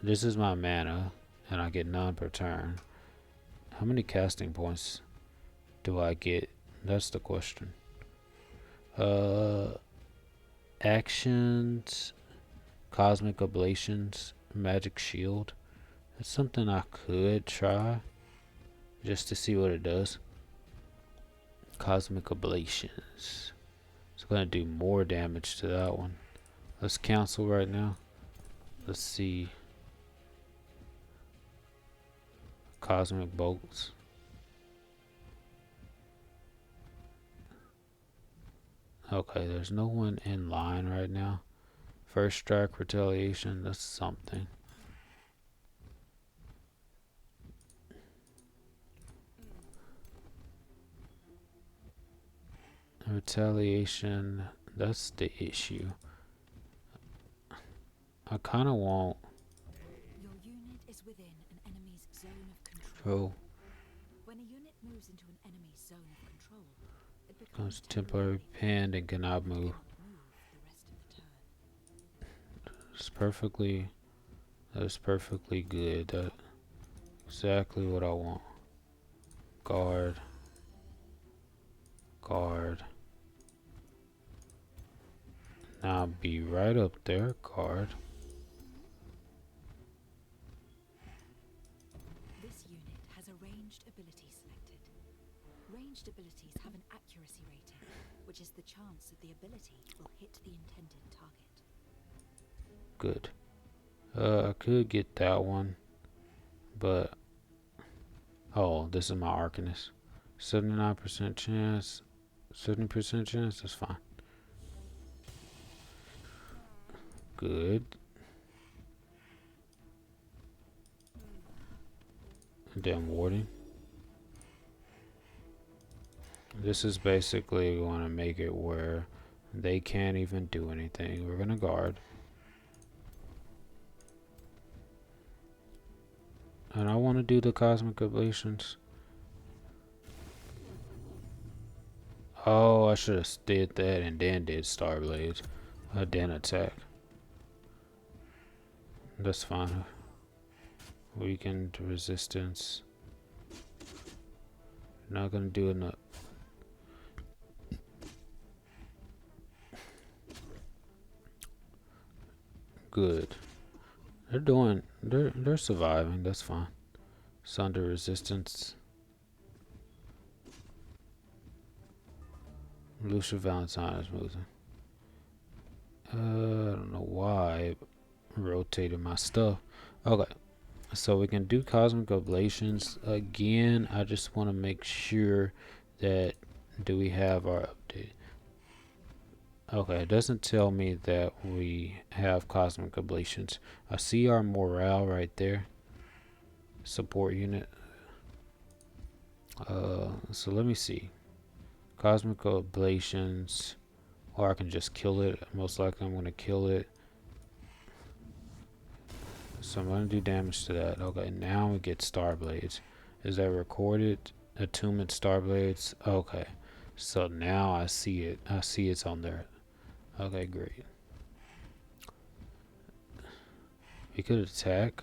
This is my mana, and I get none per turn. How many casting points do I get? That's the question. Actions, cosmic ablations, magic shield. That's something I could try just to see what it does. Cosmic ablations. It's gonna do more damage to that one. Let's cancel right now. Let's see. Cosmic bolts. Okay, there's no one in line right now. First strike retaliation, that's something. Retaliation, that's the issue. I kind of want Your unit is within an enemy's zone of control. control. When a unit moves into an enemy's zone of control, it becomes Becomes temporary temporarily pinned and cannot and move. cannot move the rest of the turn. It's perfectly, that's perfectly good. That's exactly what I want. Guard, guard. Now be right up there, guard. This unit has a ranged ability selected. Ranged abilities have an accuracy rating, which is the chance that the ability will hit the intended target. Good. I could get that one, but oh, this is my Arcanist. 79% chance, 70% chance. That's fine. Good. And then warding. This is basically going to make it where they can't even do anything. We're going to guard. And I want to do the cosmic ablations. Oh, I should have did that and then did Star Blades. Then attack. That's fine. Weakened resistance. Not gonna do enough. Good. They're surviving. That's fine. Sunder resistance. Lucia Valentine is moving. I don't know why it rotated my stuff. Okay, so we can do cosmic ablations again. I just want to make sure that do we have our update. Okay, it doesn't tell me that we have cosmic ablations. I see our morale right there. Support unit. So let me see. Cosmic ablations. Or I can just kill it. Most likely I'm going to kill it. So I'm going to do damage to that. Okay, now we get Star Blades. Is that recorded? Attunement Star Blades. Okay. So now I see it. I see it's on there. Okay, great. We could attack.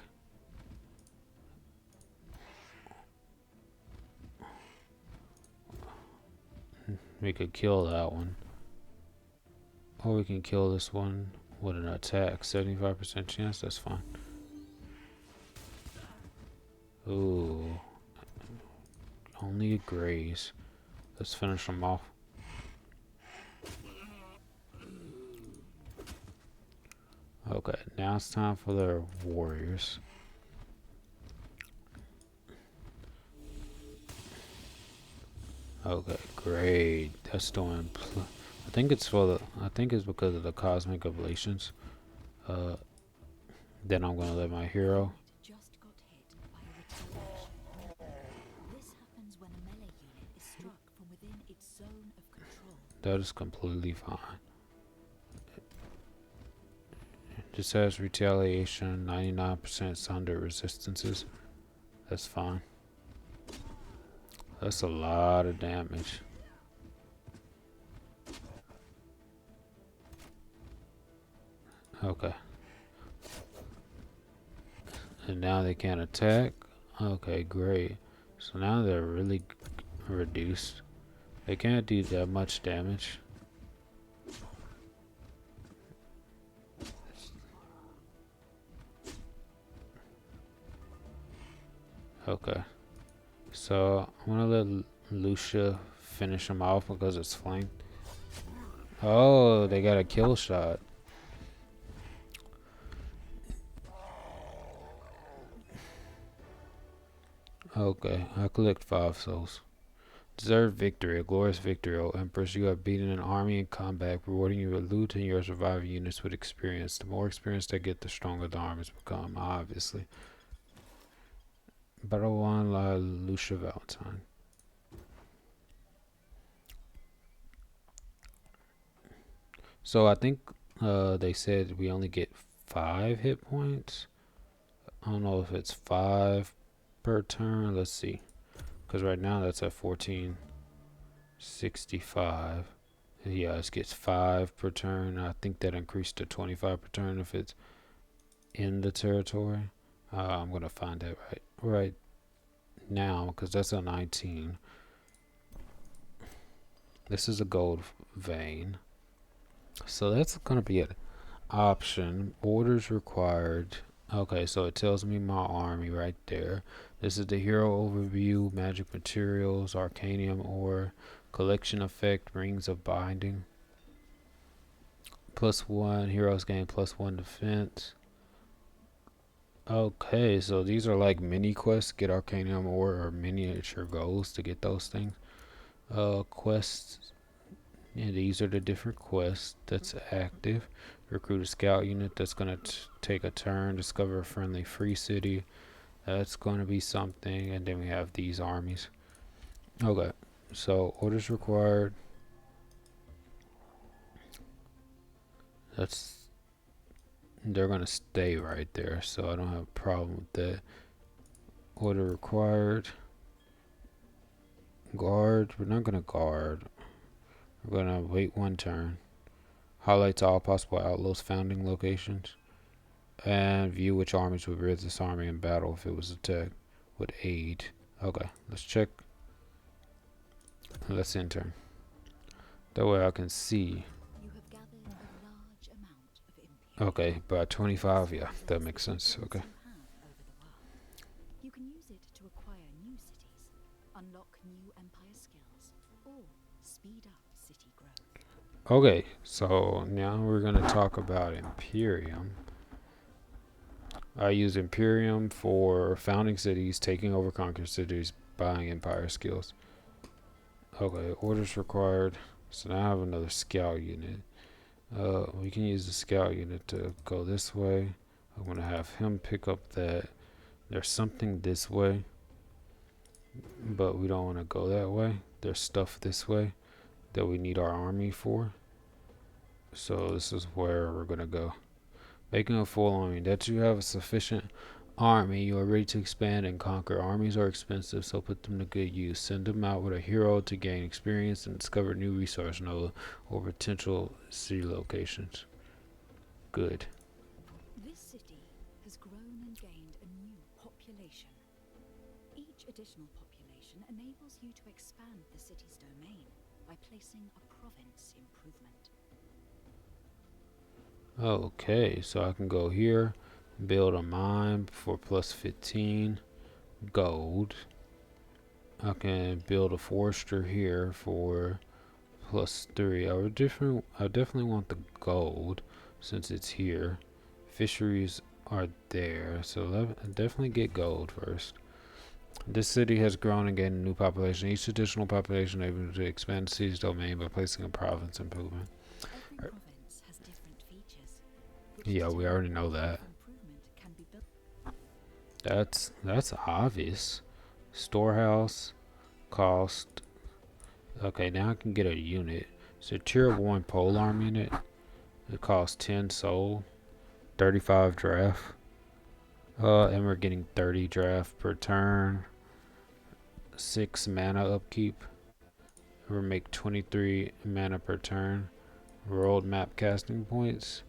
We could kill that one. Or we can kill this one with an attack. 75% chance, that's fine. Ooh. Only a graze. Let's finish them off. Okay, now it's time for the warriors. Okay, great. That's doing. I think it's for the. I think it's because of the cosmic ablations. Uh, then I'm gonna let my hero. Just got hit by a retaliation. This happens when a melee unit is struck from within its zone of control. That is completely fine. Just has retaliation, 99% sunder resistances. That's fine. That's a lot of damage. Okay. And now they can't attack. Okay, great. So now they're really reduced. They can't do that much damage. Okay. So I'm gonna let Lucia finish him off because it's flanked. Oh, they got a kill shot. Okay, I clicked 5 souls. Deserve victory, a glorious victory, O Empress. You have beaten an army in combat, rewarding you with loot and your surviving units with experience. The more experience they get, the stronger the armies become, obviously. Battle 1 La Lucia Valentine. So I think they said we only get 5 hit points. I don't know if it's 5 per turn. Let's see. Because right now that's at 1465. Yeah, it gets 5 per turn. I think that increased to 25 per turn if it's in the territory. I'm going to find that right now because that's a 19. This is a gold vein. So that's going to be an option. Orders required. Okay, so it tells me my army right there. This is the hero overview, magic materials, arcanium ore, collection effect, rings of binding. +1, heroes gain +1 defense. Okay, so these are like mini quests. Get arcanium ore or miniature goals to get those things. Quests. And these are the different quests that's active. Recruit a scout unit that's going to take a turn. Discover a friendly free city. That's going to be something. And then we have these armies. Okay, so orders required. That's they're going to stay right there, so I don't have a problem with that. Order required. Guard. We're not going to guard. We're going to wait 1 turn. Highlights all possible outlaws' founding locations. And view which armies would rid this army in battle if it was attacked. Would aid. Okay, let's check. Let's enter. That way I can see. You have gathered a large amount of imperial. Okay, by 25, yeah, that makes sense. Okay. You have over the world. You can use it to acquire new cities, unlock new empire skills, or speed up city growth. Okay, so now we're going to talk about Imperium. I use Imperium for founding cities, taking over conquered cities, buying empire skills. Okay, orders required. So now I have another scout unit. We can use the scout unit to go this way. I'm going to have him pick up that. There's something this way, but we don't want to go that way. There's stuff this way that we need our army for. So this is where we're going to go. Making a full army. That you have a sufficient army, you are ready to expand and conquer. Armies are expensive, so put them to good use. Send them out with a hero to gain experience and discover new resource nodes or potential city locations. Good. This city has grown and gained a new population. Each additional population enables you to expand the city's domain by placing a province improvement. Okay, so I can go here, build a mine for +15 gold. I can build a forester here for +3. I definitely want the gold since it's here. Fisheries are there, so let definitely get gold first. This city has grown and gained a new population. Each additional population able to expand the city's domain by placing a province improvement. Every province has different features. Yeah, we already know that. Improvement can be built. That's obvious. Storehouse cost. Okay, now I can get a unit. So tier 1 polearm unit. It costs 10 soul, 35 draft. And we're getting 30 draft per turn. 6 mana upkeep. We make 23 mana per turn. World map casting points.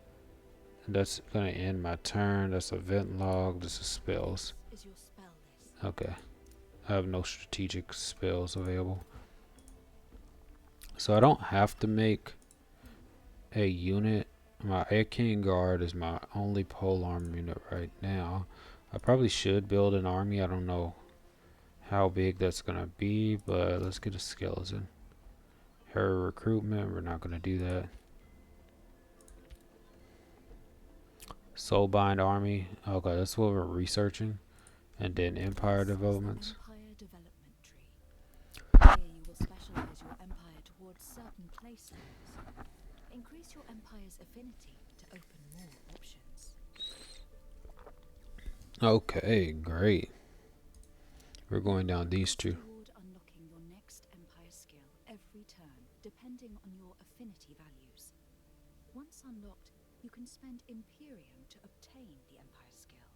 And that's gonna end my turn. That's event log. This is spells. Is your spell list. Okay. I have no strategic spells available. So I don't have to make a unit. My Airking Guard is my only polearm unit right now. I probably should build an army. I don't know how big that's gonna be, but let's get a skeleton. Her recruitment, we're not gonna do that. Soulbind army. Okay, that's what we're researching. And then empire developments. Empire development tree. Here you will place things. Increase your empire's affinity to open more options. Okay, great. We're going down these Work two. toward unlocking your next empire skill every turn, depending on your affinity values. Once unlocked, you can spend Imperium to obtain the empire skill.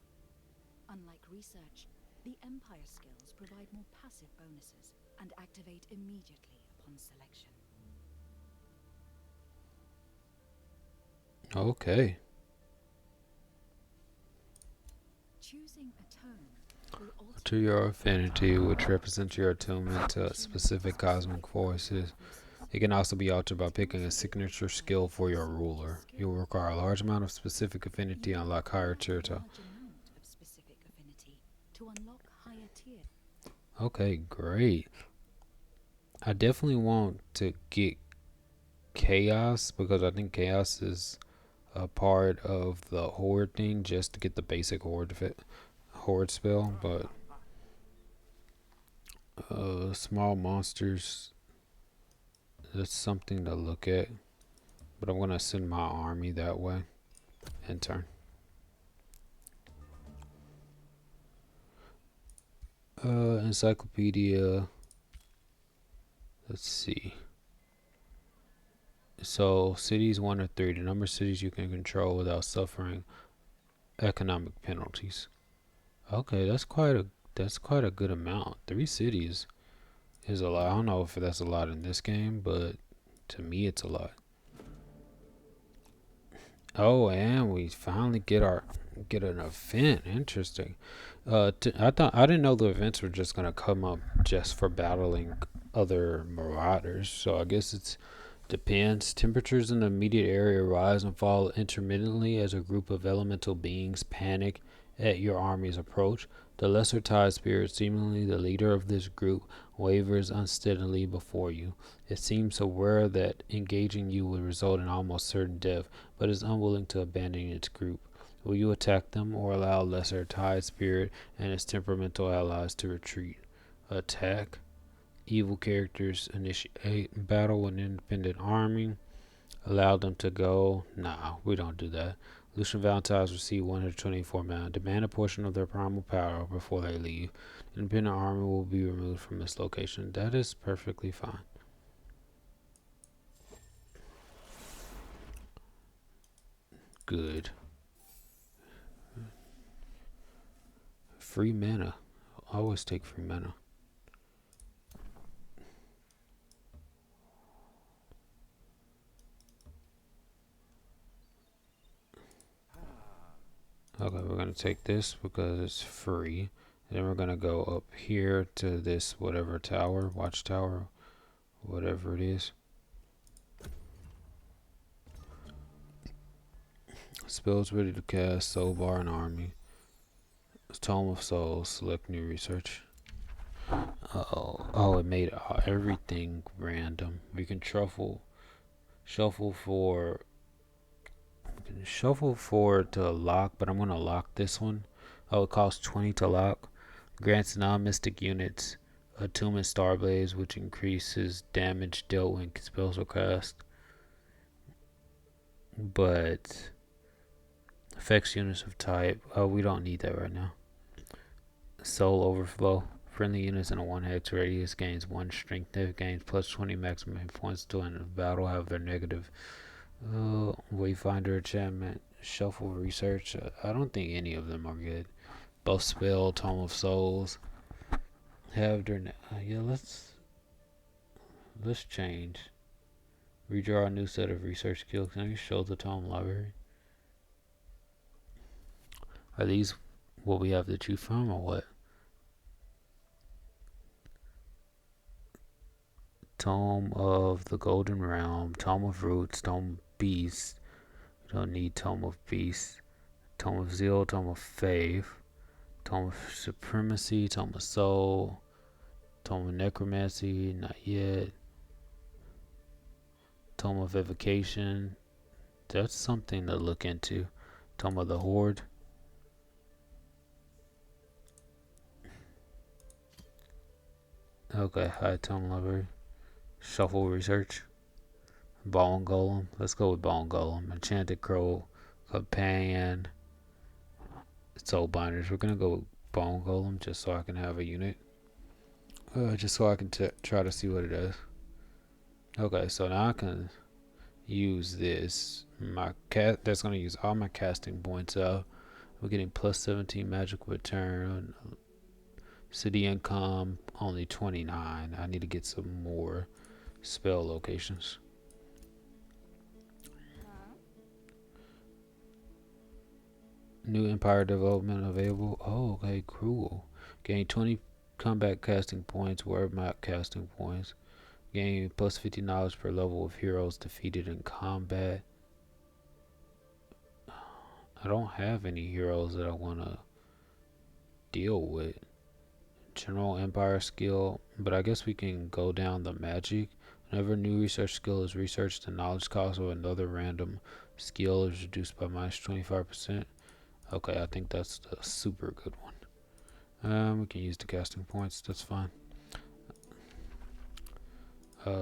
Unlike research, the empire skills provide more passive bonuses and activate immediately upon selection. Okay. Choosing a tone will alter To your affinity, which represents your attunement to specific cosmic forces. It can also be altered by picking a signature skill for your ruler. You will require a large amount of specific affinity to unlock higher tier. large amount of specific affinity to unlock higher tier. Okay, great. I definitely want to get chaos because I think chaos is a part of the horde thing just to get the basic horde spell. But small monsters, that's something to look at. But I'm gonna send my army that way in turn. Encyclopedia. Let's see. So cities 1 or 3, the number of cities you can control without suffering economic penalties. Okay, that's quite a good amount. 3 cities is a lot. I don't know if that's a lot in this game, but to me it's a lot. Oh, and we finally get an event. Interesting. I didn't know the events were just gonna come up just for battling other marauders. So I guess it's depends. Temperatures in the immediate area rise and fall intermittently as a group of elemental beings panic at your army's approach. The lesser tide spirit, seemingly the leader of this group, wavers unsteadily before you. It seems aware that engaging you would result in almost certain death, but is unwilling to abandon its group. Will you attack them or allow lesser tide spirit and its temperamental allies to retreat? Attack. Evil characters initiate battle with an independent army. Allow them to go. Nah, we don't do that. Lucia Valentines receive 124 mana. Demand a portion of their primal power before they leave. The independent army will be removed from this location. That is perfectly fine. Good. Free mana. Always take free mana. Okay, we're gonna take this because it's free. And then we're gonna go up here to this whatever tower, watchtower, whatever it is. Spells ready to cast, soul bar and army. Tome of Souls, select new research. Oh, it made everything random. We can shuffle for, shuffle for to lock, but I'm gonna lock this one. Oh, it costs 20 to lock. Grants non-mystic units attunement starblaze, which increases damage dealt when spells are cast, but affects units of type. Oh, we don't need that right now. Soul Overflow. Friendly units in a 1 hex radius gains 1 strength. If gains plus 20 maximum hit points to end of battle, have their negative. Wayfinder enchantment. Shuffle research. I don't think any of them are good. Both spell, Tome of Souls. Have their. Yeah, let's change. Redraw a new set of research skills. Can I show the Tome library? Are these what we have to choose from or what? Tome of the Golden Realm, Tome of Roots, Tome of Beast. We don't need Tome of Beast. Tome of Zeal, Tome of Faith, Tome of Supremacy, Tome of Soul, Tome of Necromancy, not yet. Tome of Evocation, that's something to look into. Tome of the Horde. Okay, high Tome Library. Shuffle Research. Bone Golem. Let's go with Bone Golem. Enchanted Crow, Companion, Soul Binders. We're gonna go with Bone Golem just so I can have a unit. Just so I can try to see what it does. Okay, so now I can use this. My cat that's gonna use all my casting points up. We're getting plus 17 magic return. City income only 29. I need to get some more spell locations. New Empire development available. Oh, okay, cool. Gain 20 combat casting points, word map casting points. Gain plus 50 knowledge per level of heroes defeated in combat. I don't have any heroes that I want to deal with. General Empire skill, but I guess we can go down the magic. Whenever a new research skill is researched, the knowledge cost of another random skill is reduced by minus 25%. Okay, I think that's a super good one. We can use the casting points. That's fine.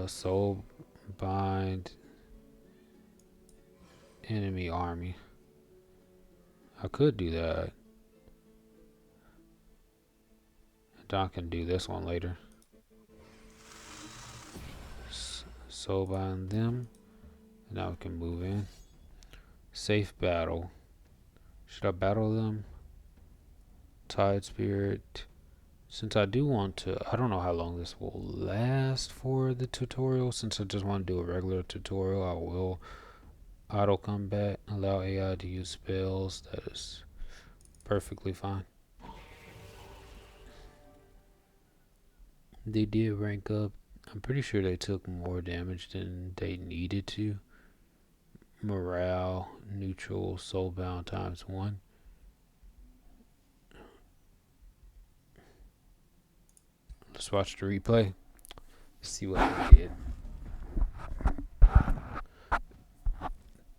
Soul bind enemy army. I could do that. I can do this one later. Soul bind them. Now we can move in. Safe battle. Should I battle them? Tide Spirit. Since I do want to, I don't know how long this will last for the tutorial. Since I just want to do a regular tutorial, I will auto combat, allow AI to use spells. That is perfectly fine. They did rank up. I'm pretty sure they took more damage than they needed to. Morale, neutral, soulbound times 1. Let's watch the replay. See what they did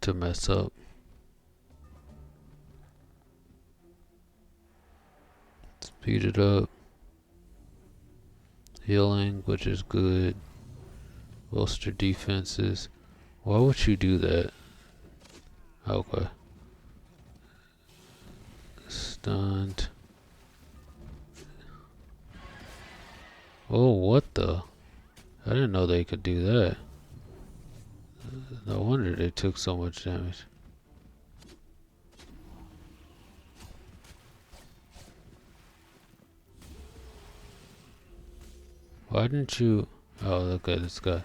to mess up. Speed it up. Healing, which is good. Bolster defenses. Why would you do that? Okay. Stunned. Oh, what the? I didn't know they could do that. No wonder they took so much damage. Why didn't you... Oh, look at this guy.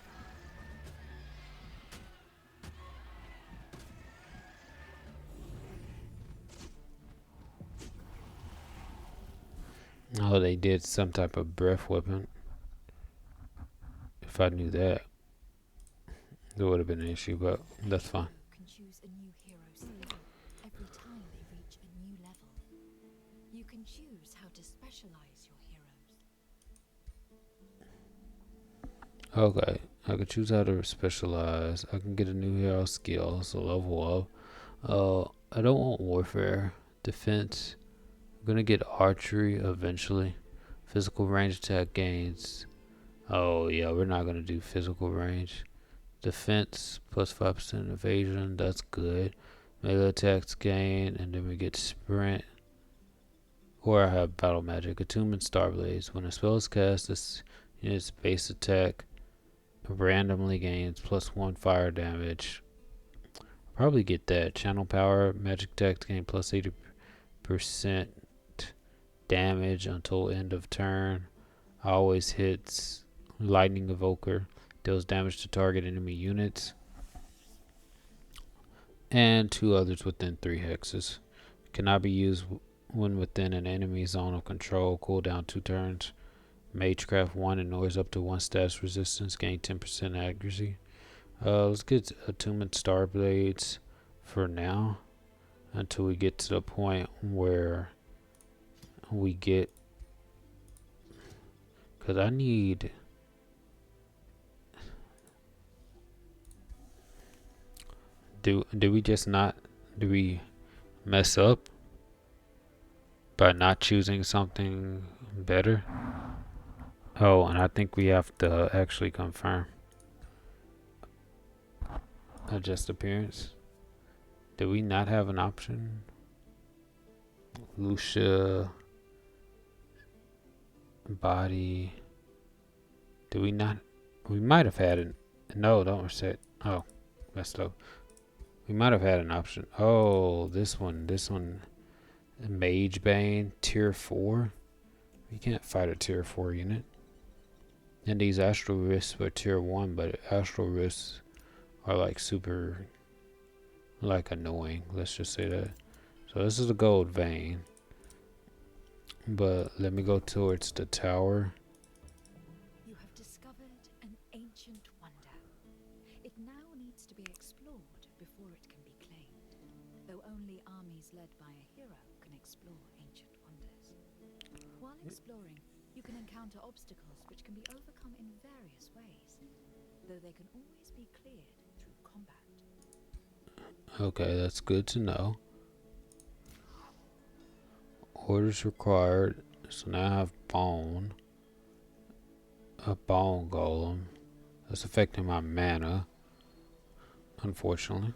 Oh, they did some type of breath weapon. If I knew that, there would have been an issue, but that's fine. Can choose a new hero skill every time they reach a new level. You can choose how to specialize your heroes. Okay, I can choose how to specialize. I can get a new hero skill, so level up. I don't want warfare. Defense. I'm gonna get archery eventually. Physical range attack gains. Oh yeah, we're not gonna do physical range. Defense plus 5% evasion. That's good. Melee attacks gain, and then we get sprint. Or I have battle magic. Attunement Starblaze. When a spell is cast, this unit's base attack randomly gains plus 1 fire damage. Probably get that. Channel power. Magic attacks gain plus 80% damage until end of turn. Always hits. Lightning Evoker. Deals damage to target enemy units. And 2 others within 3 hexes. Cannot be used when within an enemy zone of control. Cooldown 2 turns. Magecraft 1 ignores up to 1 status resistance. Gain 10% accuracy. Let's get Attunement Starblades for now. Until we get to the point where we get... Because I need... Do we just not... Do we mess up by not choosing something better? Oh, and I think we have to actually confirm. Adjust appearance. Do we not have an option? Lucia body. Do we not? We might have had it. No, don't reset. Oh, messed up. We might have had an option. Oh, this one. This one. Mage Bane, tier 4. You can't fight a tier 4 unit. And these Astral Risks were tier 1, but Astral Risks are like super, like annoying. Let's just say that. So this is a gold vein. But let me go towards the tower. You have discovered an ancient wonder. It now needs to be explored before it can be claimed, though only armies led by a hero can explore ancient wonders. While exploring, you can encounter obstacles which can be overcome in various ways, though they can always be cleared through combat. Okay, that's good to know. Orders required. So now I have bone. A bone golem. That's affecting my mana, unfortunately.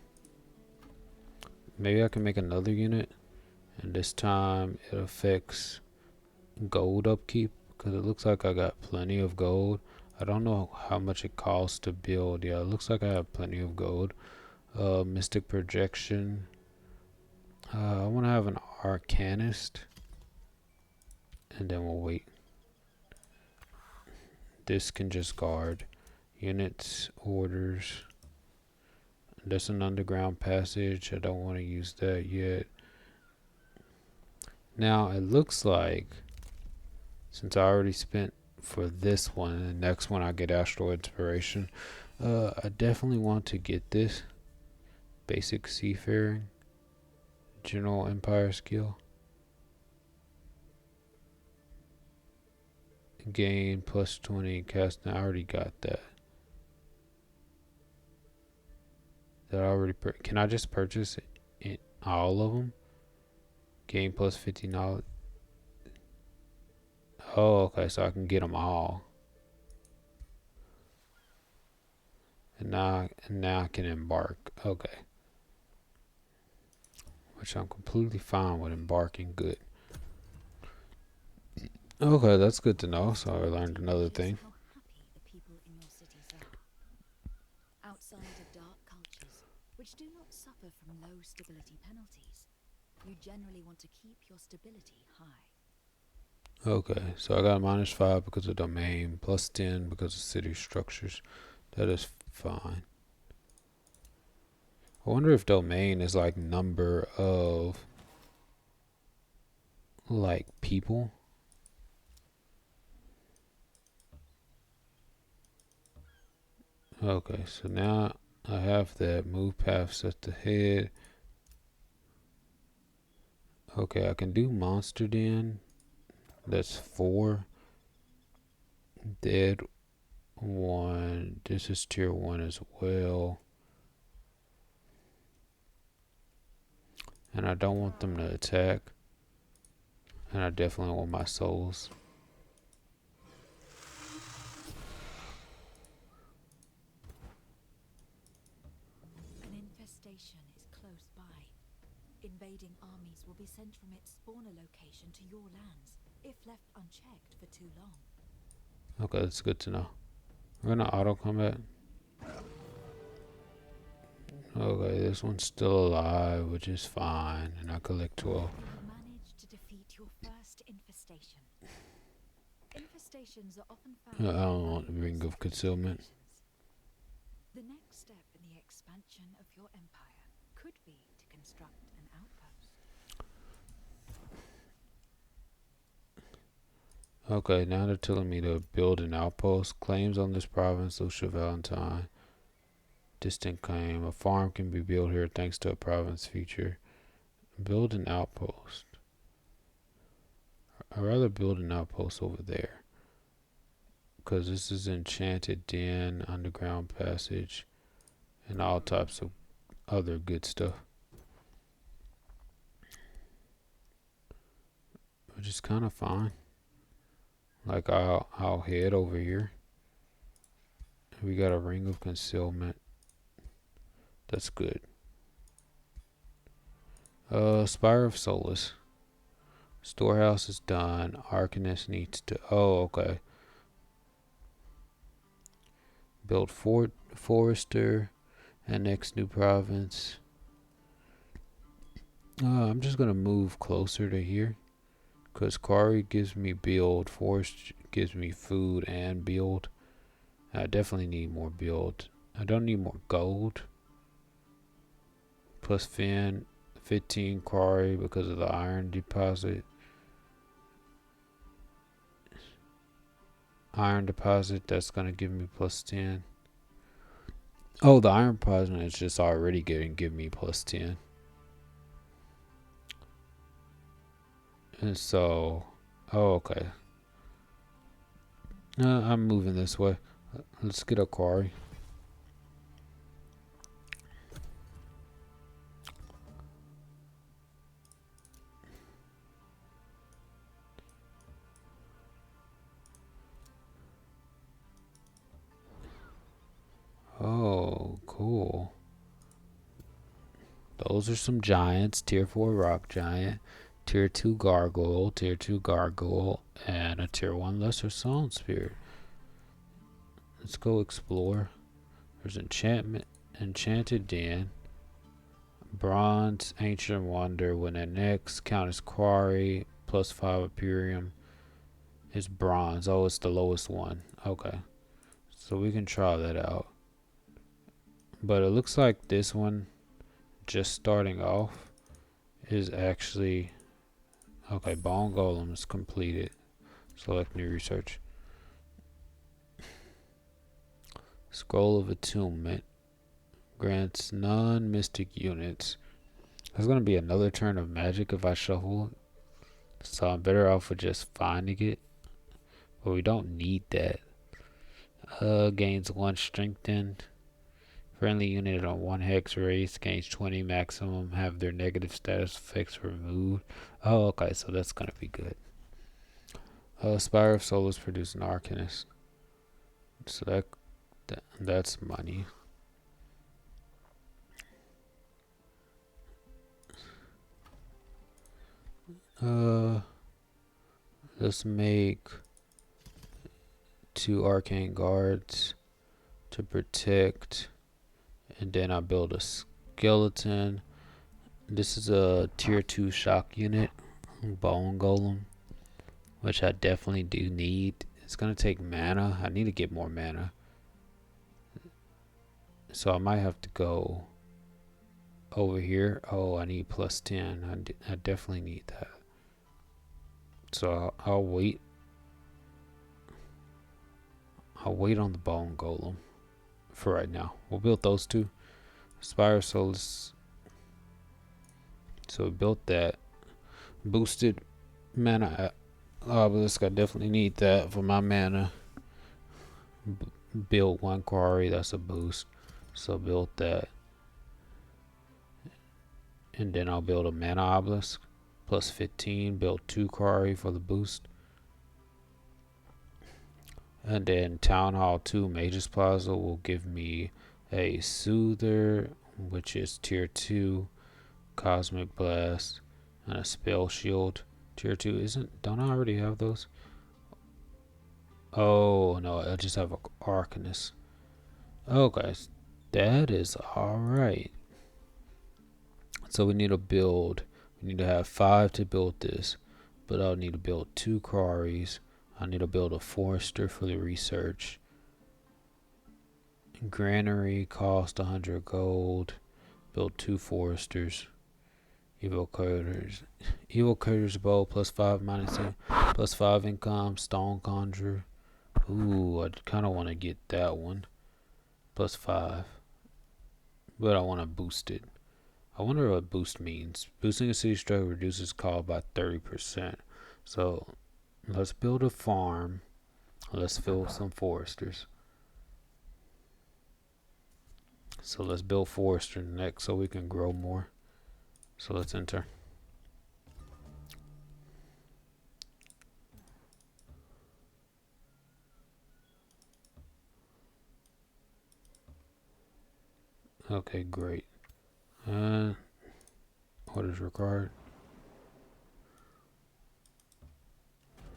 Maybe I can make another unit, and this time it affects gold upkeep, because it looks like I got plenty of gold. I don't know how much it costs to build. Yeah, it looks like I have plenty of gold. Mystic projection. I want to have an arcanist, and then we'll wait. This can just guard units, orders. There's an underground passage. I don't want to use that yet. Now it looks like, since I already spent for this one, and the next one I get Astral Inspiration, I definitely want to get this basic seafaring general empire skill. Gain plus 20 casting. I already got that. That I already can I just purchase it, all of them? Gain plus 50 knowledge. Oh, okay, so I can get them all. And now I can embark. Okay. Which I'm completely fine with embarking. Good. Okay, that's good to know. So I learned another thing. How happy the people in your cities are. Outside of dark cultures, which do not suffer from low stability penalties, you generally want to keep your stability high. Okay, so I got -5 because of domain, plus 10 because of city structures. That is fine. I wonder if domain is like number of like people. Okay, so now I have that move path set to head. Okay, I can do monster den. That's 4. Dead 1. This is tier 1 as well. And I don't want them to attack. And I definitely want my souls. An infestation is close by. Invading armies will be sent from its spawner location to your lands, if left unchecked for too long. Okay, that's good to know. We're gonna auto combat. Okay, this one's still alive, which is fine, and I collect 12. You managed to defeat your first infestation. Infestations are often found. I don't want the ring of concealment. The next step in the expansion of your empire could be to construct an outpost. Okay, now they're telling me to build an outpost. Claims on this province, Lucia Valentine. Distant claim. A farm can be built here thanks to a province feature. Build an outpost. I'd rather build an outpost over there. Because this is enchanted den, underground passage, and all types of other good stuff. Which is kind of fine. Like I'll head over here. We got a ring of concealment. That's good. Spire of Solace. Storehouse is done. Arcanist needs to. Oh, okay. Build Fort Forester. And next new province. I'm just gonna move closer to here. Because Quarry gives me build. Forest gives me food and build. I definitely need more build. I don't need more gold. Plus 15 quarry because of the iron deposit. Iron deposit, that's going to give me plus 10. Oh, the iron deposit is just already getting give me plus 10. And so, oh, okay. I'm moving this way. Let's get a quarry. Oh, cool. Those are some giants. Tier 4 rock giant, Tier 2 gargoyle, and a Tier 1 lesser song spirit. Let's go explore. There's enchanted den, bronze, ancient wonder. When it next count as quarry, plus 5 Imperium is bronze. Oh, it's the lowest one. Okay, so we can try that out. But it looks like this one, just starting off, is actually okay. Bone Golem is completed. Select new research. Scroll of Attunement grants non-mystic units. There's gonna be another turn of magic if I shuffle it, so I'm better off with just finding it. But we don't need that. Gains 1 strengthened. Friendly unit on 1 hex race gains 20 maximum. Have their negative status effects removed. Oh, okay, so that's gonna be good. Spire of Souls produce an Arcanist. So that's money. Uh, let's make 2 arcane guards to protect, and then I build a skeleton. This is a tier 2 shock unit, bone golem, which I definitely do need. It's gonna take mana. I need to get more mana, so I might have to go over here. Oh, I need plus 10. I definitely need that. So I'll wait. I'll wait on the bone golem for right now. We'll build those two. Spire Souls. So we built that. Boosted mana obelisk. I definitely need that for my mana. Build 1 quarry. That's a boost. So build that. And then I'll build a mana obelisk. Plus 15. Build 2 quarry for the boost. And then Town Hall 2 Mages Plaza will give me a Soother, which is tier 2, Cosmic Blast, and a Spell Shield. Tier 2 isn't. Don't I already have those? Oh, no, I just have an Arcanist. Oh, guys, that is alright. So we need to build. We need to have 5 to build this. But I'll need to build 2 quarries. I need to build a forester for the research. Granary cost 100 gold. Build 2 foresters. Evil Coders. Evil Coders bow plus 5 minus 2. Plus 5 income. Stone Conjure. Ooh, I kind of want to get that one. Plus 5. But I want to boost it. I wonder what boost means. Boosting a city structure reduces cost by 30%. So let's build a farm. Let's fill some foresters. So let's build forester next so we can grow more. So let's enter. Okay, great. Uh, orders required.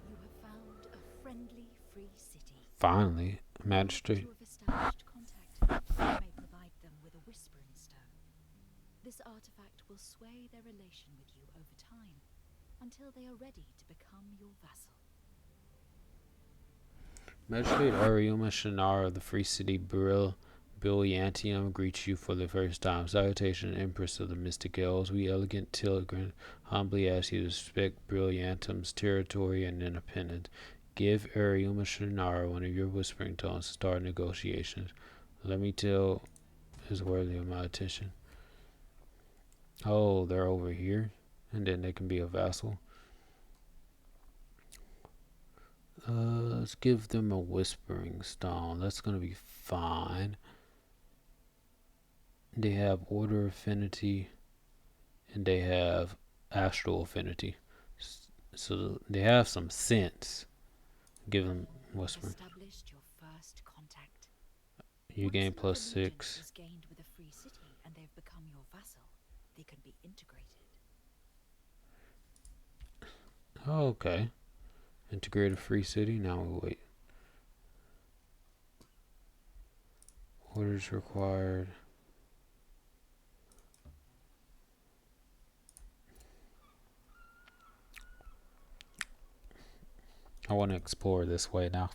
You have found a friendly, free city. Finally, Now that magistrate. you have established contact, you may provide them with a whispering stone. This artifact will sway their relation with you over time until they are ready to become your vassal. Magistrate Ariuma Shannara of the Free City Brilliantium greets you for the first time. Salutation, Empress of the Mystic Elves. We elegant Tilgrim humbly ask you to respect Brilliantum's territory and independence. Give Ariuma Shannara one of your whispering tones to start negotiations. Let me tell is worthy of my attention. Oh, they're over here? And then they can be a vassal. Let's give them a whispering stone. That's gonna be fine. They have order affinity and they have astral affinity. So they have some sense. Give them You have whispering. established your first contact. You Once gain enough plus allegiance 6. is gained with a free city and they've become your vassal, they can be integrated. Oh, okay. Integrated free city. Now we wait. Orders required. I want to explore this way now.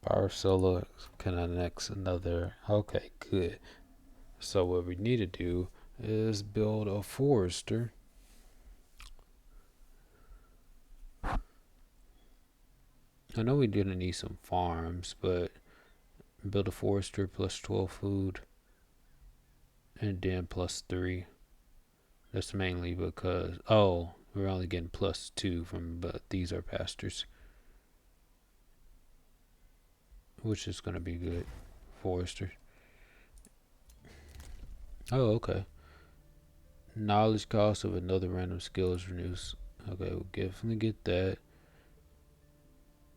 Power solo can annex another. Okay, good. So what we need to do is build a forester. I know we didn't need some farms, but build a forester plus 12 food and then plus 3. That's mainly because, oh, we're only getting plus 2 from, but these are pastures, which is going to be good. Forester. Oh, okay. Knowledge cost of another random skill is reduced. Okay, we'll definitely get that.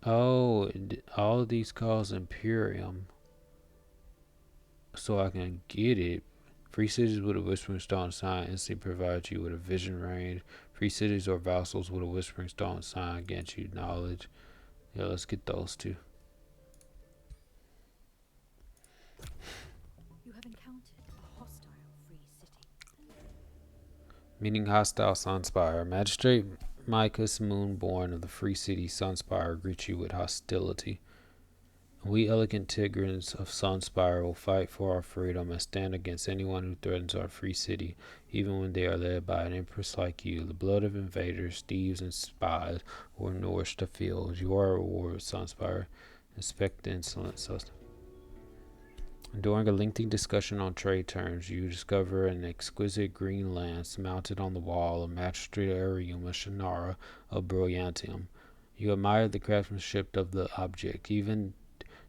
Oh, all of these cost Imperium, so I can get it. Free cities with a Whispering Stone sign instantly provides you with a vision range. Free cities or vassals with a Whispering Stone sign grant you knowledge. Yeah, let's get those two. You have encountered a hostile free city. Meaning hostile Sunspire. Magistrate Micus Moonborn of the Free City Sunspire greets you with hostility. We elegant Tigrans of Sunspire will fight for our freedom and stand against anyone who threatens our free city, even when they are led by an empress like you. The blood of invaders, thieves, and spies will nourish the fields. You are a reward, Sunspire. Inspect the insolent sus. During a lengthy discussion on trade terms, you discover an exquisite green lance mounted on the wall of Magistrate Ariuma Shannara of Brilliantium. You admire the craftsmanship of the object. Even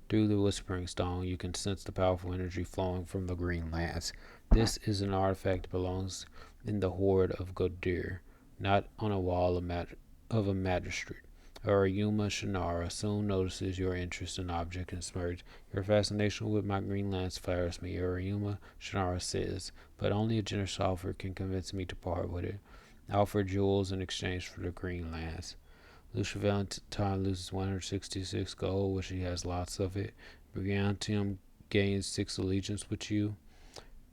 through the Whispering Stone, you can sense the powerful energy flowing from the green lance. This is an artifact that belongs in the Hoard of Godir, not on a wall of a magistrate. Ariuma Shannara soon notices your interest in the object and smirks. Your fascination with my green lance flatters me, Ariuma Shannara says, but only a generous offer can convince me to part with it. I offer jewels in exchange for the green lance. Lucia Valentine loses 166 gold, which she has lots of it. Brigantium gains 6 allegiance with you.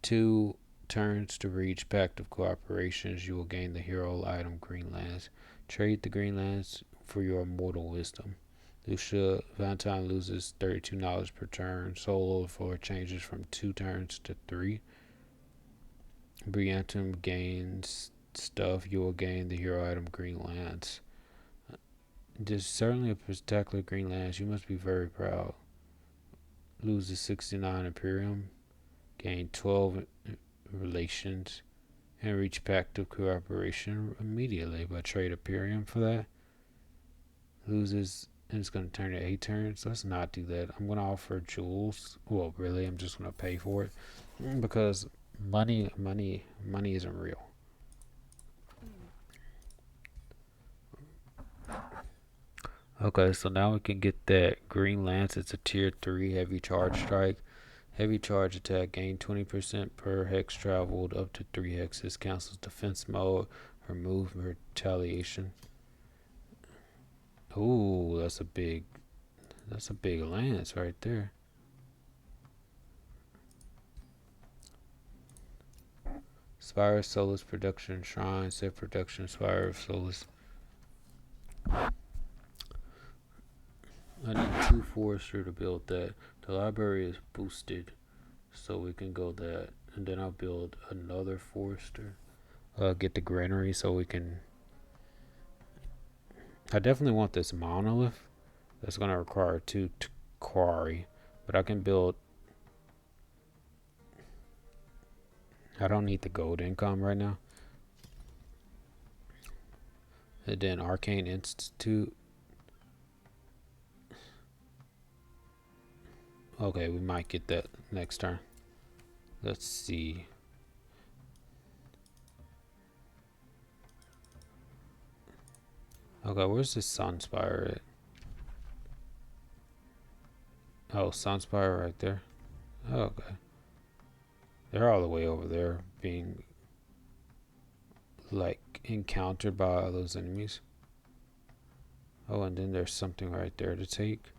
2 turns to reach Pact of Cooperations. You will gain the hero item Green Lance. Trade the Green Lance for your immortal wisdom. Lucia Valentine loses 32 knowledge per turn. Solo floor changes from 2 turns to 3. Brigantium gains stuff. You will gain the hero item Green Lance. There's certainly a spectacular green lance. You must be very proud. Loses 69 Imperium. Gain 12 relations. And reach Pact of Cooperation immediately by trade Imperium for that. Loses. And it's going to turn to 8 turns. Let's not do that. I'm going to offer jewels. Well, really, I'm just going to pay for it. Because money isn't real. Okay, so now we can get that green lance. It's a tier 3 heavy charge strike. Heavy charge attack. Gain 20% per hex traveled up to 3 hexes. Cancels defense mode. Remove retaliation. Ooh, that's a big lance right there. Spire of Solus production shrine. Set production Spire of Solus. I need 2 forester to build that. The library is boosted, so we can go that. And then I'll build another forester. Get the granary so we can. I definitely want this monolith. That's gonna require 2 quarry, but I can build. I don't need the gold income right now. And then Arcane Institute. Okay, we might get that next turn. Let's see. Okay, where's the Sunspire at? Oh, Sunspire right there. Oh, okay. They're all the way over there being like encountered by all those enemies. Oh, and then there's something right there to take.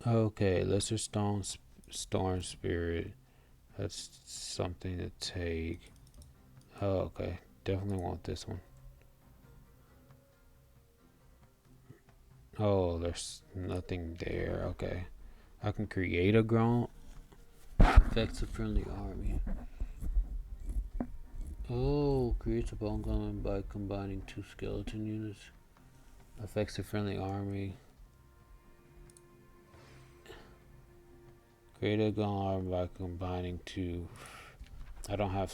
Okay, Lesser Storm Spirit. That's something to take. Oh, okay. Definitely want this one. Oh, there's nothing there. Okay. I can create a ground. Affects a friendly army. Oh, creates a bone golem by combining 2 skeleton units. Affects a friendly army. Create a golem army by combining 2. I don't have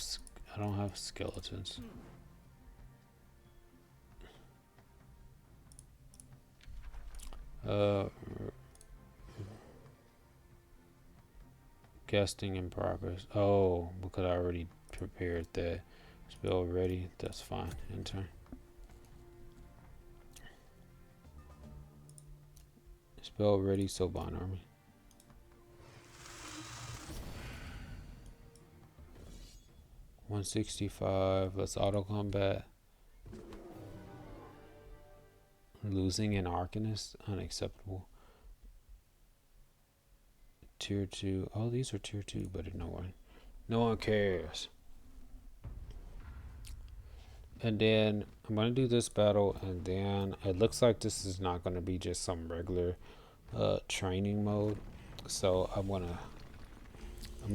skeletons. Uh, Casting in progress. Oh, because I already prepared that. Spell ready. That's fine. Enter. Spell ready. Soban army. $165. Let's auto combat. Losing an Arcanist. Unacceptable. Tier 2. Oh, these are tier 2, but no one cares. And then I'm going to do this battle, and then it looks like this is not going to be just some regular training mode. So I'm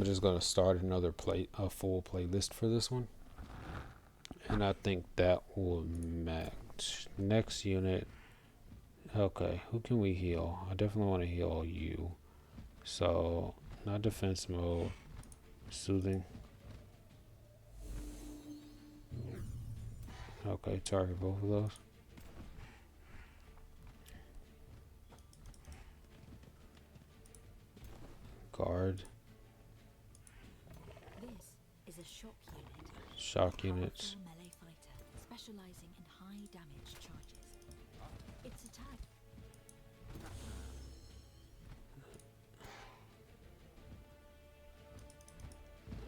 just going to start a full playlist for this one. And I think that will match. Next unit. Okay, who can we heal? I definitely want to heal you. So, not defense mode. Soothing. Okay, target both of those. Guard. This is a shock unit. Shock units. Melee fighter, specializing in high damage charges. Its attack.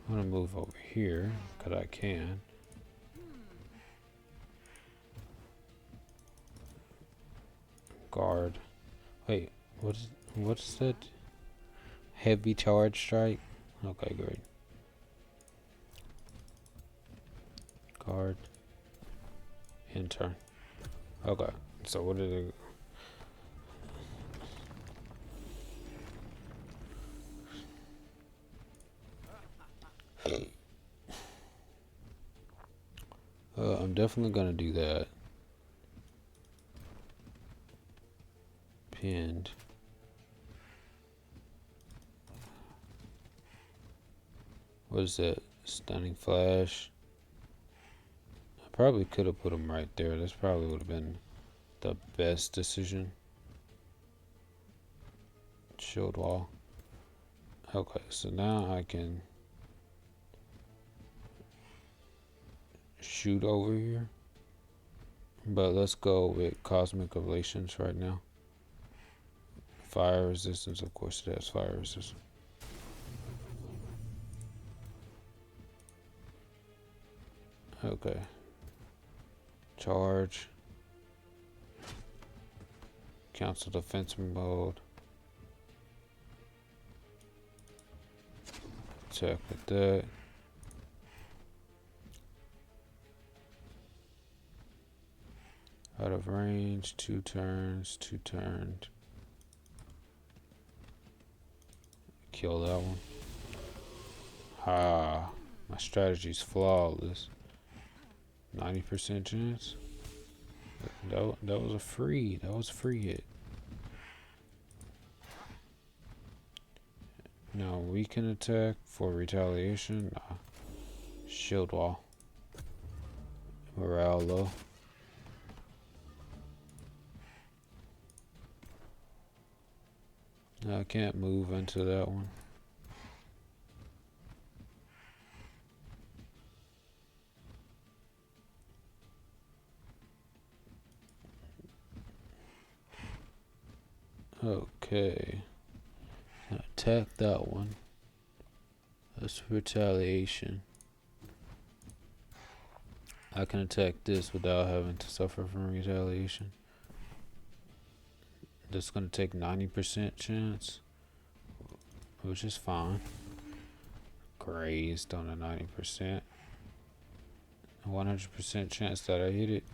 I'm gonna move over here because I can. Guard. Wait, what's that? Heavy charge strike. Okay, great. Guard. Enter. Okay. So what did it? I'm definitely gonna do that. Pinned. What is that? Stunning flash. I probably could have put him right there. That's probably would have been the best decision. Shield wall. Okay, so now I can shoot over here. But let's go with Cosmic Relations right now. Fire resistance, of course it has fire resistance. Okay. Charge. Cancel defense mode. Attack with that. Out of range, 2 turns, 2 turns. Kill that one. Ha, my strategy's flawless. 90% chance. That was a free. That was a free hit. Now we can attack for retaliation. Nah. Shield wall. Morale low. I can't move into that one. Okay. Attack that one. That's retaliation. I can attack this without having to suffer from retaliation. That's gonna take 90% chance, which is fine. Grazed on a 90%. 100% chance that I hit it.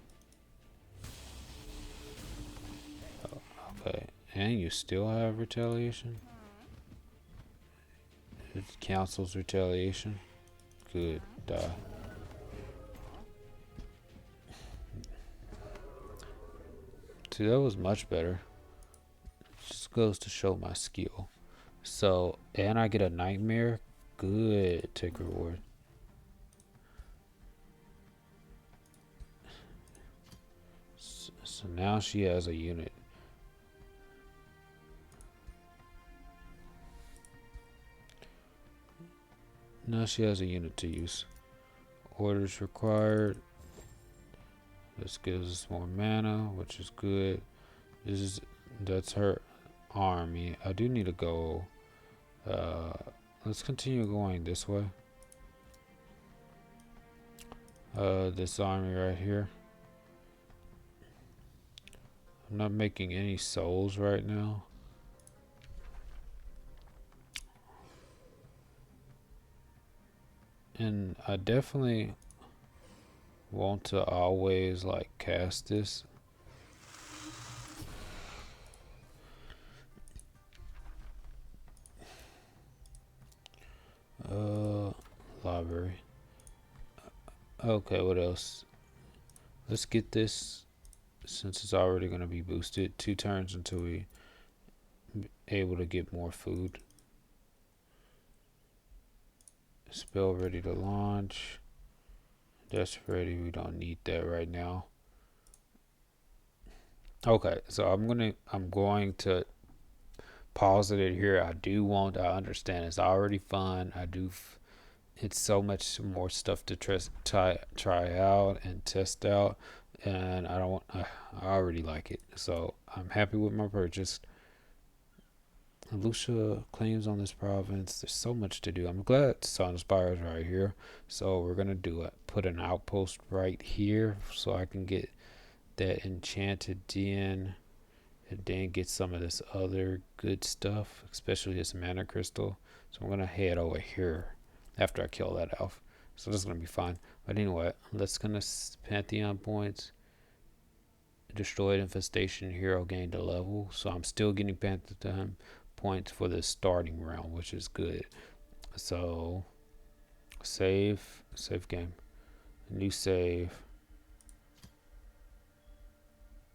Okay, and you still have retaliation? It cancels retaliation. Good, die. See, that was much better. Just goes to show my skill. So, and I get a nightmare. Good, take reward. So now she has a unit. Now she has a unit to use. Orders required. This gives us more mana, which is good. That's her army. I do need to go. Let's continue going this way. This army right here. I'm not making any souls right now. And I definitely want to always like cast this. Library. Okay, what else? Let's get this since it's already going to be boosted. 2 turns until we able to get more food. Spell ready to launch. That's ready. We don't need that right now. Okay, so I'm going to pause it here. I understand it's already fun. It's so much more stuff to try out and test out, and I already like it. So I'm happy with my purchase. Lucia claims on this province. There's so much to do. I'm glad Sun Spire's right here. So we're gonna do it. Put an outpost right here so I can get that enchanted in and then get some of this other good stuff, especially this mana crystal. So I'm gonna head over here after I kill that elf. So this is gonna be fine. But anyway, let's gonna Pantheon points. Destroyed infestation hero gained a level. So I'm still getting Pantheon points for the starting round, which is good. So save game. New save.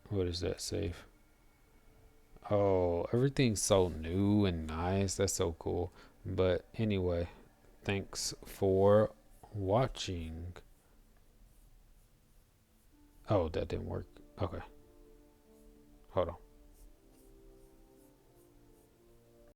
What is that save? Oh, everything's so new and nice. That's so cool. But anyway, thanks for watching. Oh, that didn't work. Okay. Hold on.